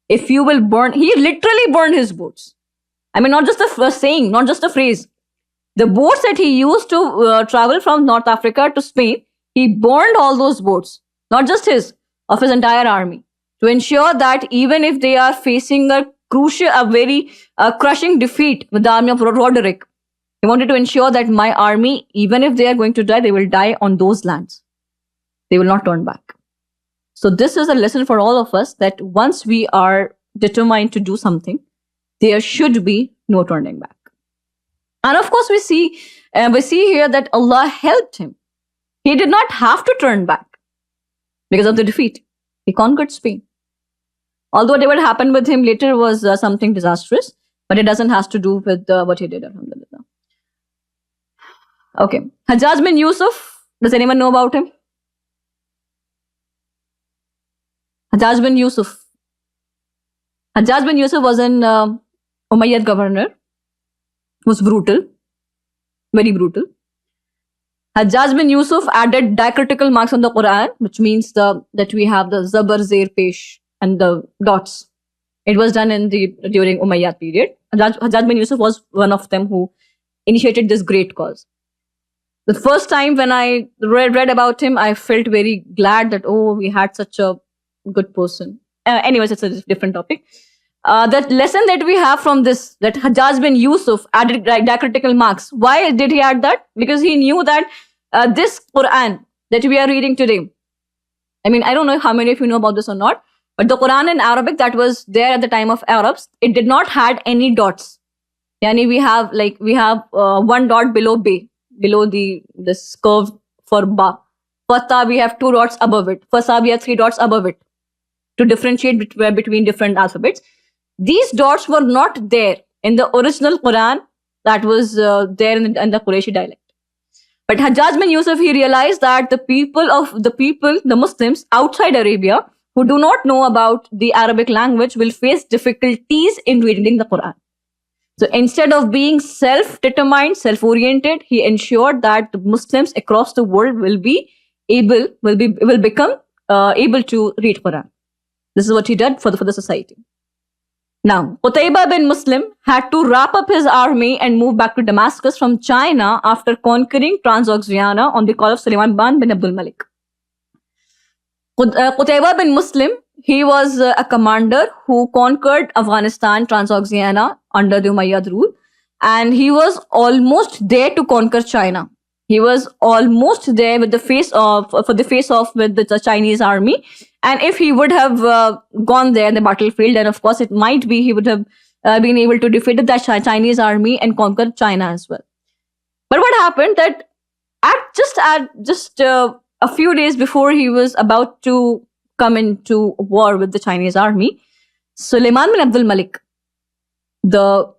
[SPEAKER 1] If you will burn, he literally burned his boats. I mean, not just a saying, not just a phrase. The boats that he used to travel from North Africa to Spain, he burned all those boats, not just his, of his entire army, to ensure that even if they are facing a very crushing defeat with the army of Roderick, he wanted to ensure that my army, even if they are going to die, they will die on those lands. They will not turn back. So this is a lesson for all of us, that once we are determined to do something, there should be no turning back. And of course, we see here that Allah helped him. He did not have to turn back because of the defeat. He conquered Spain. Although whatever happened with him later was something disastrous, but it doesn't have to do with what he did. Alhamdulillah. Okay. Hajjaj bin Yusuf. Does anyone know about him? Hajjaj bin Yusuf. Hajjaj bin Yusuf was an Umayyad governor. Was brutal. Very brutal. Hajjaj bin Yusuf added diacritical marks on the Quran, which means that we have the Zabar, Zer, Pesh and the dots. It was done during Umayyad period. Hajjaj bin Yusuf was one of them who initiated this great cause. The first time when I read about him, I felt very glad that, oh, we had such a good person. Anyways, it's a different topic. That lesson that we have from this, that Hajjaj bin Yusuf added diacritical marks. Why did he add that? Because he knew that this Quran that we are reading today, I mean, I don't know how many of you know about this or not, but the Quran in Arabic that was there at the time of Arabs, it did not had any dots. Yani we have one dot below Ba, below this curve for Ba. For Ta, we have 2 dots above it. For Sa, we have 3 dots above it to differentiate between different alphabets. These dots were not there in the original Quran that was there in the Qurayshi dialect. But Hajjaj bin Yusuf, he realized that the Muslims outside Arabia who do not know about the Arabic language will face difficulties in reading the Quran. So instead of being self-determined, self-oriented, he ensured that the Muslims across the world will become able to read Quran. This is what he did for the society. Now, Qutaybah bin Muslim had to wrap up his army and move back to Damascus from China after conquering Transoxiana on the call of Sulaiman bin Abdul Malik. Qutaybah bin Muslim, he was a commander who conquered Afghanistan, Transoxiana under the Umayyad rule, and he was almost there to conquer China. He was almost there with the face off with the Chinese army. And if he would have gone there in the battlefield, then of course it might be he would have been able to defeat that Chinese army and conquer China as well. But what happened that at just a few days before he was about to come into war with the Chinese army, Sulaiman bin Abdul Malik, the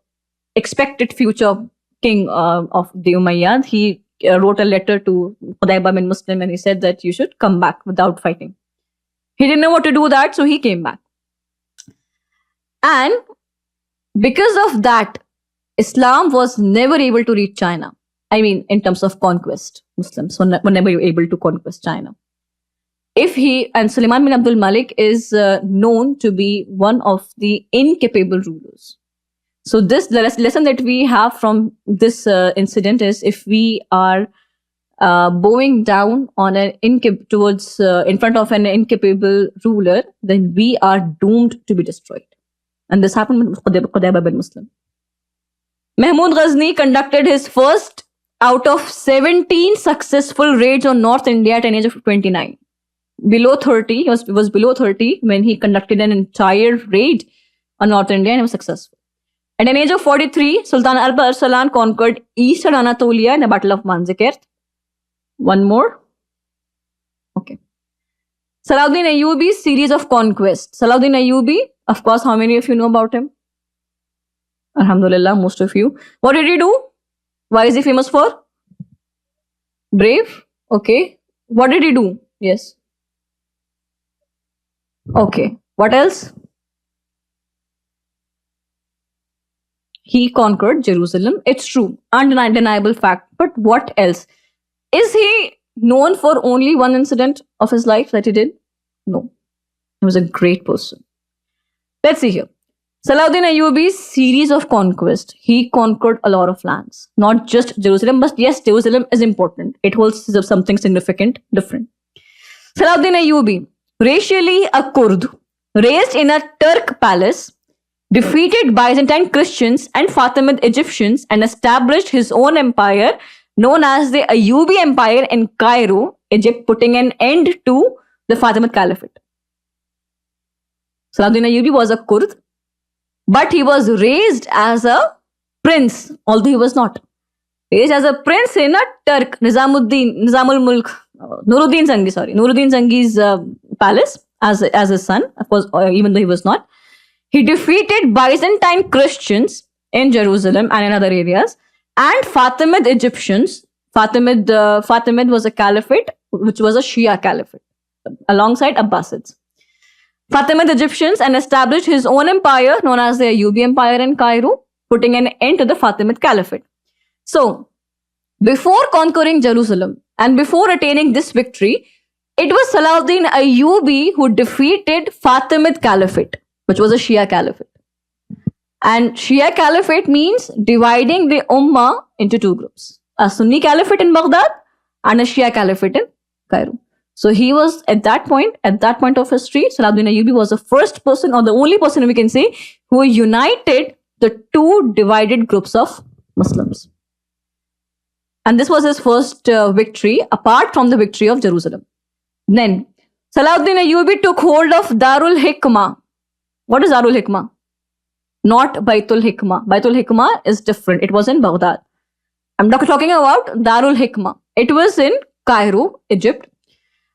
[SPEAKER 1] expected future king of the Umayyad, he wrote a letter to Qutaybah bin Muslim and he said that you should come back without fighting. He didn't know what to do that, so he came back. And because of that, Islam was never able to reach China. I mean, in terms of conquest, Muslims were never able to conquest China. And Sulaiman bin Abdul Malik is known to be one of the incapable rulers. So the lesson that we have from this incident is if we are bowing down on in front of an incapable ruler, then we are doomed to be destroyed. And this happened with Qutaybah bin Muslim. Mahmud Ghazni conducted his first out of 17 successful raids on North India at an age of 29. Below 30, he was below 30 when he conducted an entire raid on North India and he was successful. At an age of 43, Sultan Alp Arslan conquered eastern Anatolia in the Battle of Manzikert. One more. Okay. Salahuddin Ayyubi's series of conquests. Salahuddin Ayyubi, of course, how many of you know about him? Alhamdulillah, most of you. What did he do? Why is he famous for? Brave. Okay. What did he do? Yes. Okay. What else? He conquered Jerusalem. It's true. Undeniable fact. But what else? Is he known for only one incident of his life that he did? No. He was a great person. Let's see here. Salahuddin Ayyubi's series of conquest. He conquered a lot of lands. Not just Jerusalem, but yes, Jerusalem is important. It holds something significant, different. Salahuddin Ayyubi, racially a Kurd, raised in a Turk palace, defeated Byzantine Christians and Fatimid Egyptians and established his own empire known as the Ayyubi Empire in Cairo, Egypt, putting an end to the Fatimid Caliphate. Salahuddin Ayyubi was a Kurd, but he was raised as a prince, although he was not. Raised as a prince in a Turk, Nizamul Mulk, Nuruddin Zanghi's palace as his son, of course, even though he was not. He defeated Byzantine Christians in Jerusalem and in other areas, and Fatimid Egyptians. Fatimid was a caliphate, which was a Shia caliphate, alongside Abbasids. Fatimid Egyptians and established his own empire known as the Ayyubi Empire in Cairo, putting an end to the Fatimid Caliphate. So, before conquering Jerusalem and before attaining this victory, it was Salahuddin Ayyubi who defeated Fatimid Caliphate, which was a Shia caliphate. And Shia caliphate means dividing the Ummah into two groups. A Sunni caliphate in Baghdad and a Shia caliphate in Cairo. So he was at that point of history, Salahuddin Ayyubi was the first person or the only person we can say who united the two divided groups of Muslims. And this was his first victory apart from the victory of Jerusalem. Then Salahuddin Ayyubi took hold of Darul Hikmah. What is Darul Hikmah? Not Baitul Hikmah. Baitul Hikmah is different. It was in Baghdad. I'm talking about Darul Hikmah. It was in Cairo, Egypt.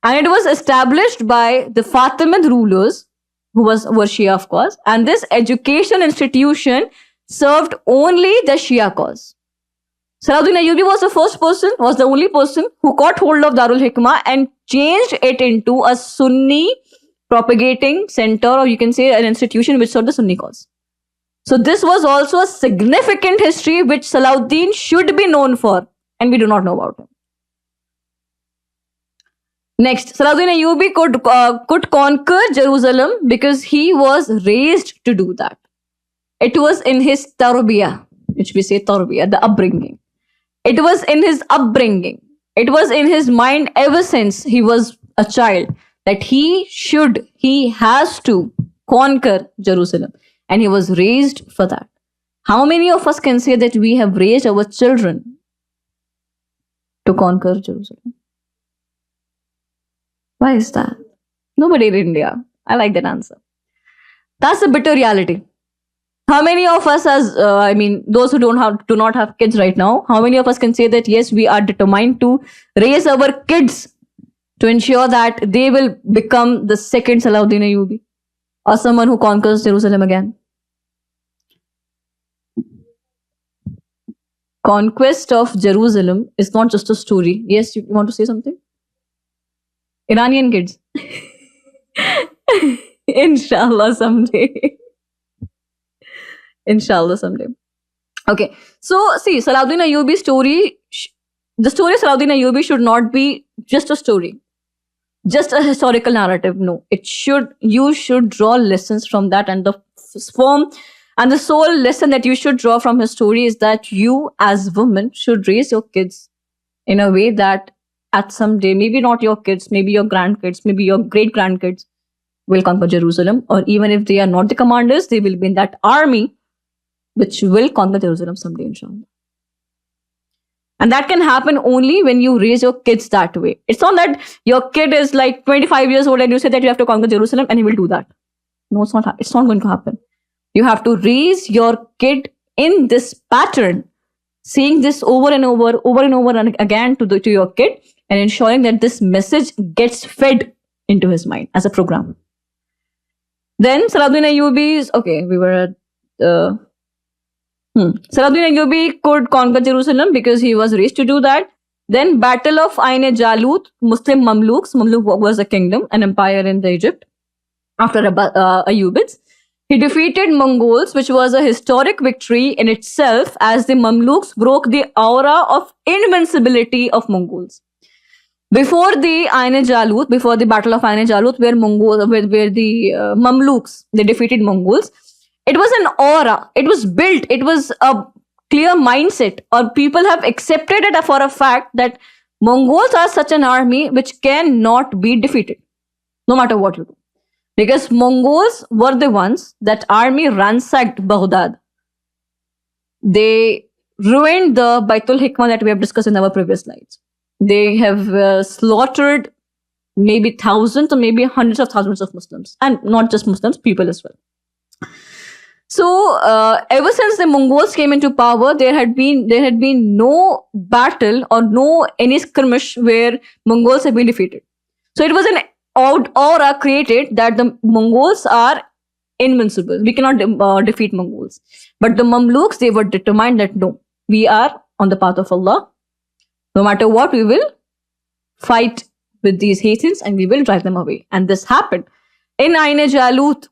[SPEAKER 1] And it was established by the Fatimid rulers, who were Shia, of course. And this education institution served only the Shia cause. Salahuddin Ayyubi was the only person who caught hold of Darul Hikmah and changed it into a Sunni propagating center, or you can say an institution which served the Sunni cause. So this was also a significant history which Salahuddin should be known for, and we do not know about him. Next, Salahuddin Ayyubi could conquer Jerusalem because he was raised to do that. It was in his tarbiyah, which we say tarbiyah, the upbringing. It was in his upbringing. It was in his mind ever since he was a child that he has to conquer Jerusalem. And he was raised for that. How many of us can say that we have raised our children to conquer Jerusalem? Why is that? Nobody in India. I like that answer. That's a bitter reality. How many of us, those who do not have kids right now, how many of us can say that yes, we are determined to raise our kids to ensure that they will become the second Salahuddin Ayyubi or someone who conquers Jerusalem again? Conquest of Jerusalem is not just a story. Yes, you want to say something? Iranian kids. Inshallah someday. Inshallah someday. Okay. So see, Salahuddin Ayyubi's story, the story of Salahuddin Ayyubi should not be just a story, just a historical narrative. No, you should draw lessons from that, and the form and the sole lesson that you should draw from his story is that you as women should raise your kids in a way that at some day, maybe not your kids, maybe your grandkids, maybe your great grandkids will conquer Jerusalem, or even if they are not the commanders, they will be in that army which will conquer Jerusalem someday, inshallah. And that can happen only when you raise your kids that way. It's not that your kid is like 25 years old and you say that you have to conquer Jerusalem and he will do that. No, it's not going to happen. You have to raise your kid in this pattern, saying this over and over and again to your kid, and ensuring that this message gets fed into his mind as a program. Then Salahuddin Ayyubi's, we were at Salahuddin Ayyubi could conquer Jerusalem because he was raised to do that. Then Battle of Ain-e-Jalut, Muslim Mamluks. Mamluk was a kingdom, an empire in Egypt after Ayyubids. He defeated Mongols, which was a historic victory in itself, as the Mamluks broke the aura of invincibility of Mongols. Before the Ain-e-Jalut, before the Battle of Ain-e-Jalut, where the Mamluks, they defeated Mongols, it was an aura. It was built. It was a clear mindset, or people have accepted it for a fact that Mongols are such an army which cannot be defeated, no matter what you do. Because Mongols were the ones, that army ransacked Baghdad. They ruined the Baitul Hikmah that we have discussed in our previous slides. They have slaughtered maybe thousands or maybe hundreds of thousands of Muslims, and not just Muslims, people as well. So ever since the Mongols came into power, there had been no battle or no any skirmish where Mongols have been defeated. So it was an aura created that the Mongols are invincible. We cannot defeat Mongols. But the Mamluks, they were determined that no, we are on the path of Allah. No matter what, we will fight with these heathens and we will drive them away. And this happened. In Ain-e-Jalut,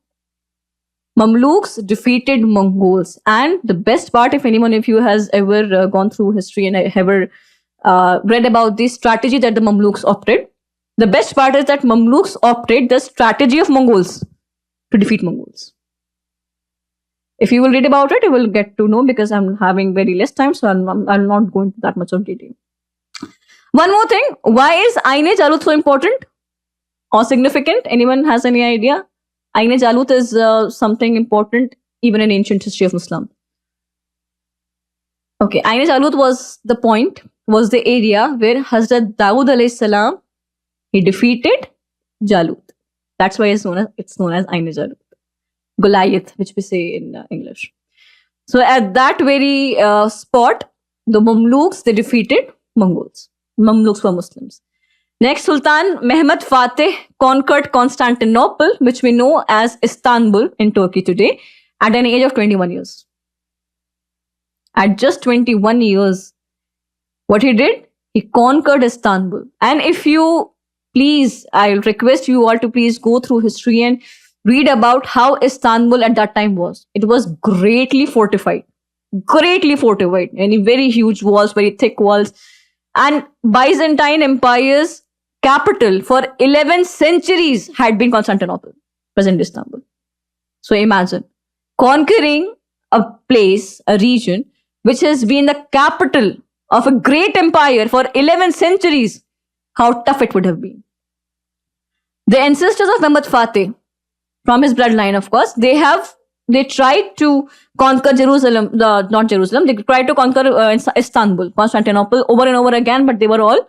[SPEAKER 1] Mamluks defeated Mongols. And the best part, if anyone of you has ever gone through history and ever read about the strategy that the Mamluks opted, the best part is that Mamluks opted the strategy of Mongols to defeat Mongols. If you will read about it, you will get to know, because I'm having very less time, so I'll not go into that much of detail. One more thing, why is Ain-e-Jalut so important or significant? Anyone has any idea? Ain-e-Jalut is something important even in ancient history of Islam. Okay, Ain-e-Jalut was the area where Hazrat Dawood alayhi salam, he defeated Jalut. That's why it's known as Ain-e-Jalut. Goliath, which we say in English. So at that very spot, the Mamluks, they defeated Mongols. Mamluks were Muslims. Next, Sultan Mehmed Fateh conquered Constantinople, which we know as Istanbul in Turkey today, at an age of 21 years. At just 21 years, What he did? He conquered Istanbul. And if you please, I'll request you all to please go through history and read about how Istanbul at that time was. It was greatly fortified. And very huge walls, very thick walls. And Byzantine Empire's capital for 11 centuries had been Constantinople, present Istanbul. So imagine conquering a place, a region, which has been the capital of a great empire for 11 centuries. How tough it would have been. The ancestors of Muhammad Fateh, from his bloodline, of course, they tried to conquer they tried to conquer Istanbul, Constantinople over and over again, but they were all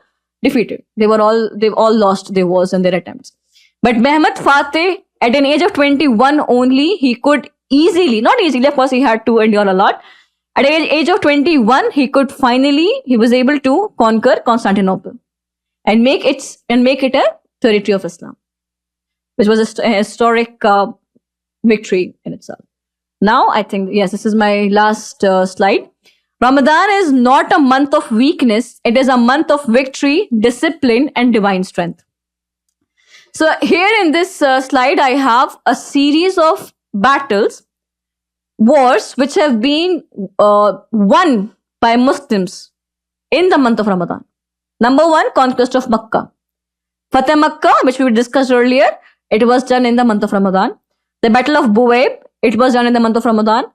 [SPEAKER 1] defeated. They've all lost their wars and their attempts. But Mehmet Fateh, at an age of 21 only, he could not easily, of course, he had to endure a lot. At the age of 21, he was able to conquer Constantinople and make it a territory of Islam, which was a historic victory in itself. Now, I think, yes, this is my last slide. Ramadan is not a month of weakness. It is a month of victory, discipline, and divine strength. So here in this slide, I have a series of battles, wars, which have been won by Muslims in the month of Ramadan. Number one, conquest of Makkah. Fateh Makkah, which we discussed earlier, it was done in the month of Ramadan. The Battle of Buwaib, it was done in the month of Ramadan.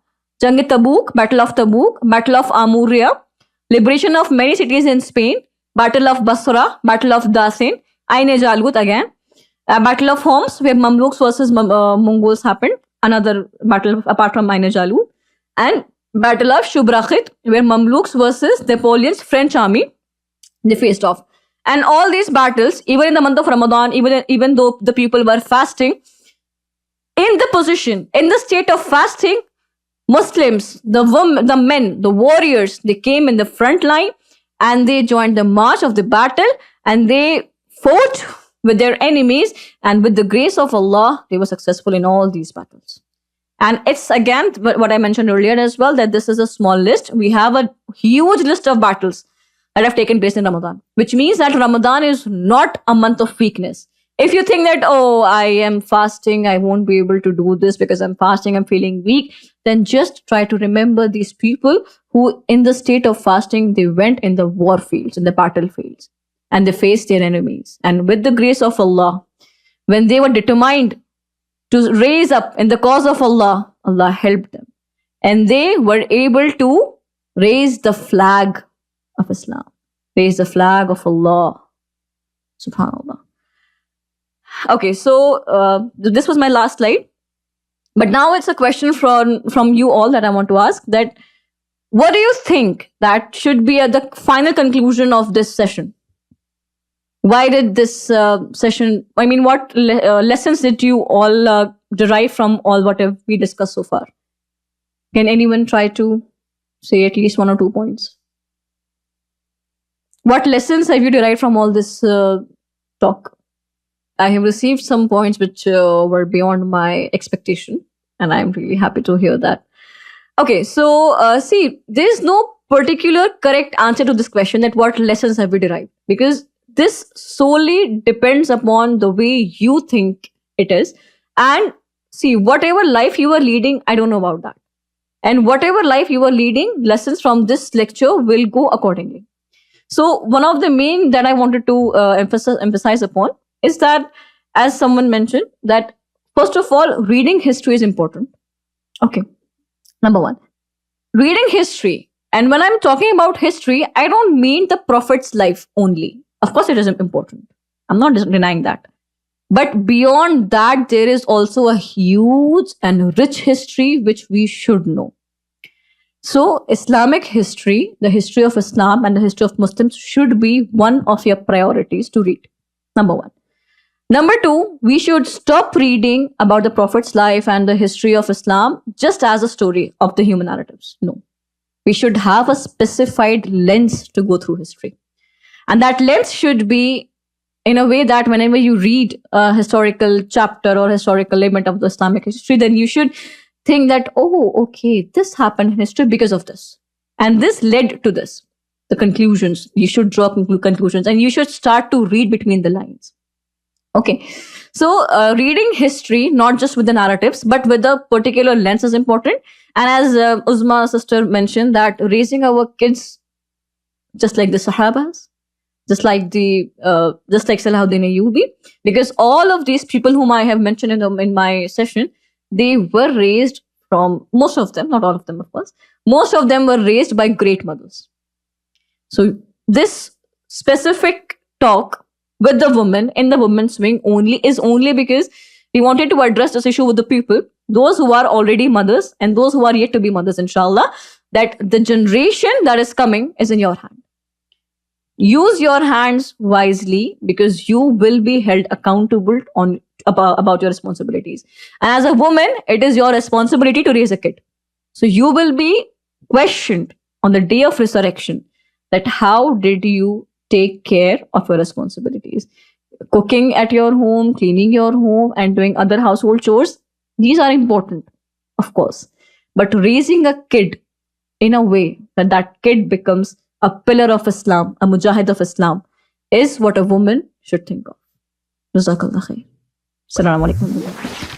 [SPEAKER 1] Jang-e-Tabuk, Battle of Tabuk, Battle of Amuria, liberation of many cities in Spain, Battle of Basra, Battle of Dasin, Ain-e-Jalut again, Battle of Homs, where Mamluks versus Mongols happened, another battle apart from Ain-e-Jalut, and Battle of Shubrakhit, where Mamluks versus Napoleon's French army, they faced off. And all these battles, even in the month of Ramadan, even though the people were fasting, in the state of fasting, Muslims, the men, the warriors, they came in the front line and they joined the march of the battle and they fought with their enemies, and with the grace of Allah, they were successful in all these battles. And it's again what I mentioned earlier as well, that this is a small list. We have a huge list of battles that have taken place in Ramadan, which means that Ramadan is not a month of weakness. If you think that, oh, I am fasting, I won't be able to do this because I'm fasting, I'm feeling weak, then just try to remember these people who, in the state of fasting, they went in the war fields, in the battlefields, and they faced their enemies. And with the grace of Allah, when they were determined to raise up in the cause of Allah, Allah helped them. And they were able to raise the flag of Islam, raise the flag of Allah. Subhanallah. Okay, so this was my last slide. But now it's a question from you all that I want to ask, that what do you think that should be at the final conclusion of this session? Why did this session, what lessons did you all derive from all what have we discussed so far? Can anyone try to say at least 1 or 2 points? What lessons have you derived from all this talk? I have received some points which were beyond my expectation, and I'm really happy to hear that. Okay, so see, there is no particular correct answer to this question, that what lessons have we derived, because this solely depends upon the way you think it is. And see, whatever life you are leading, I don't know about that. And whatever life you are leading, lessons from this lecture will go accordingly. So one of the main that I wanted to emphasize upon is that, as someone mentioned, that first of all, reading history is important. Okay, number one, reading history. And when I'm talking about history, I don't mean the Prophet's life only. Of course, it is important. I'm not denying that. But beyond that, there is also a huge and rich history which we should know. So Islamic history, the history of Islam and the history of Muslims should be one of your priorities to read. Number one. Number two, we should stop reading about the Prophet's life and the history of Islam just as a story of the human narratives. No. We should have a specified lens to go through history. And that lens should be in a way that whenever you read a historical chapter or historical element of the Islamic history, then you should think that, oh, okay, this happened in history because of this. And this led to this. the conclusions. You should draw conclusions, and you should start to read between the lines. Okay. So reading history, not just with the narratives, but with a particular lens is important. And as Uzma's sister mentioned, that raising our kids just like the Sahabas, just like Salahuddin Ayyubi, because all of these people whom I have mentioned in my session, they were raised from, most of them, not all of them, of course, most of them were raised by great mothers. So this specific talk with the women in the women's wing is only because we wanted to address this issue with the people, those who are already mothers and those who are yet to be mothers, inshallah, that the generation that is coming is in your hand. Use your hands wisely, because you will be held accountable about your responsibilities. And as a woman, it is your responsibility to raise a kid. So you will be questioned on the day of resurrection, that how did you take care of your responsibilities? Cooking at your home, cleaning your home, and doing other household chores, these are important, of course. But raising a kid in a way that that kid becomes a pillar of Islam, a mujahid of Islam, is what a woman should think of. Jazakallah khair. Assalamu alaikum.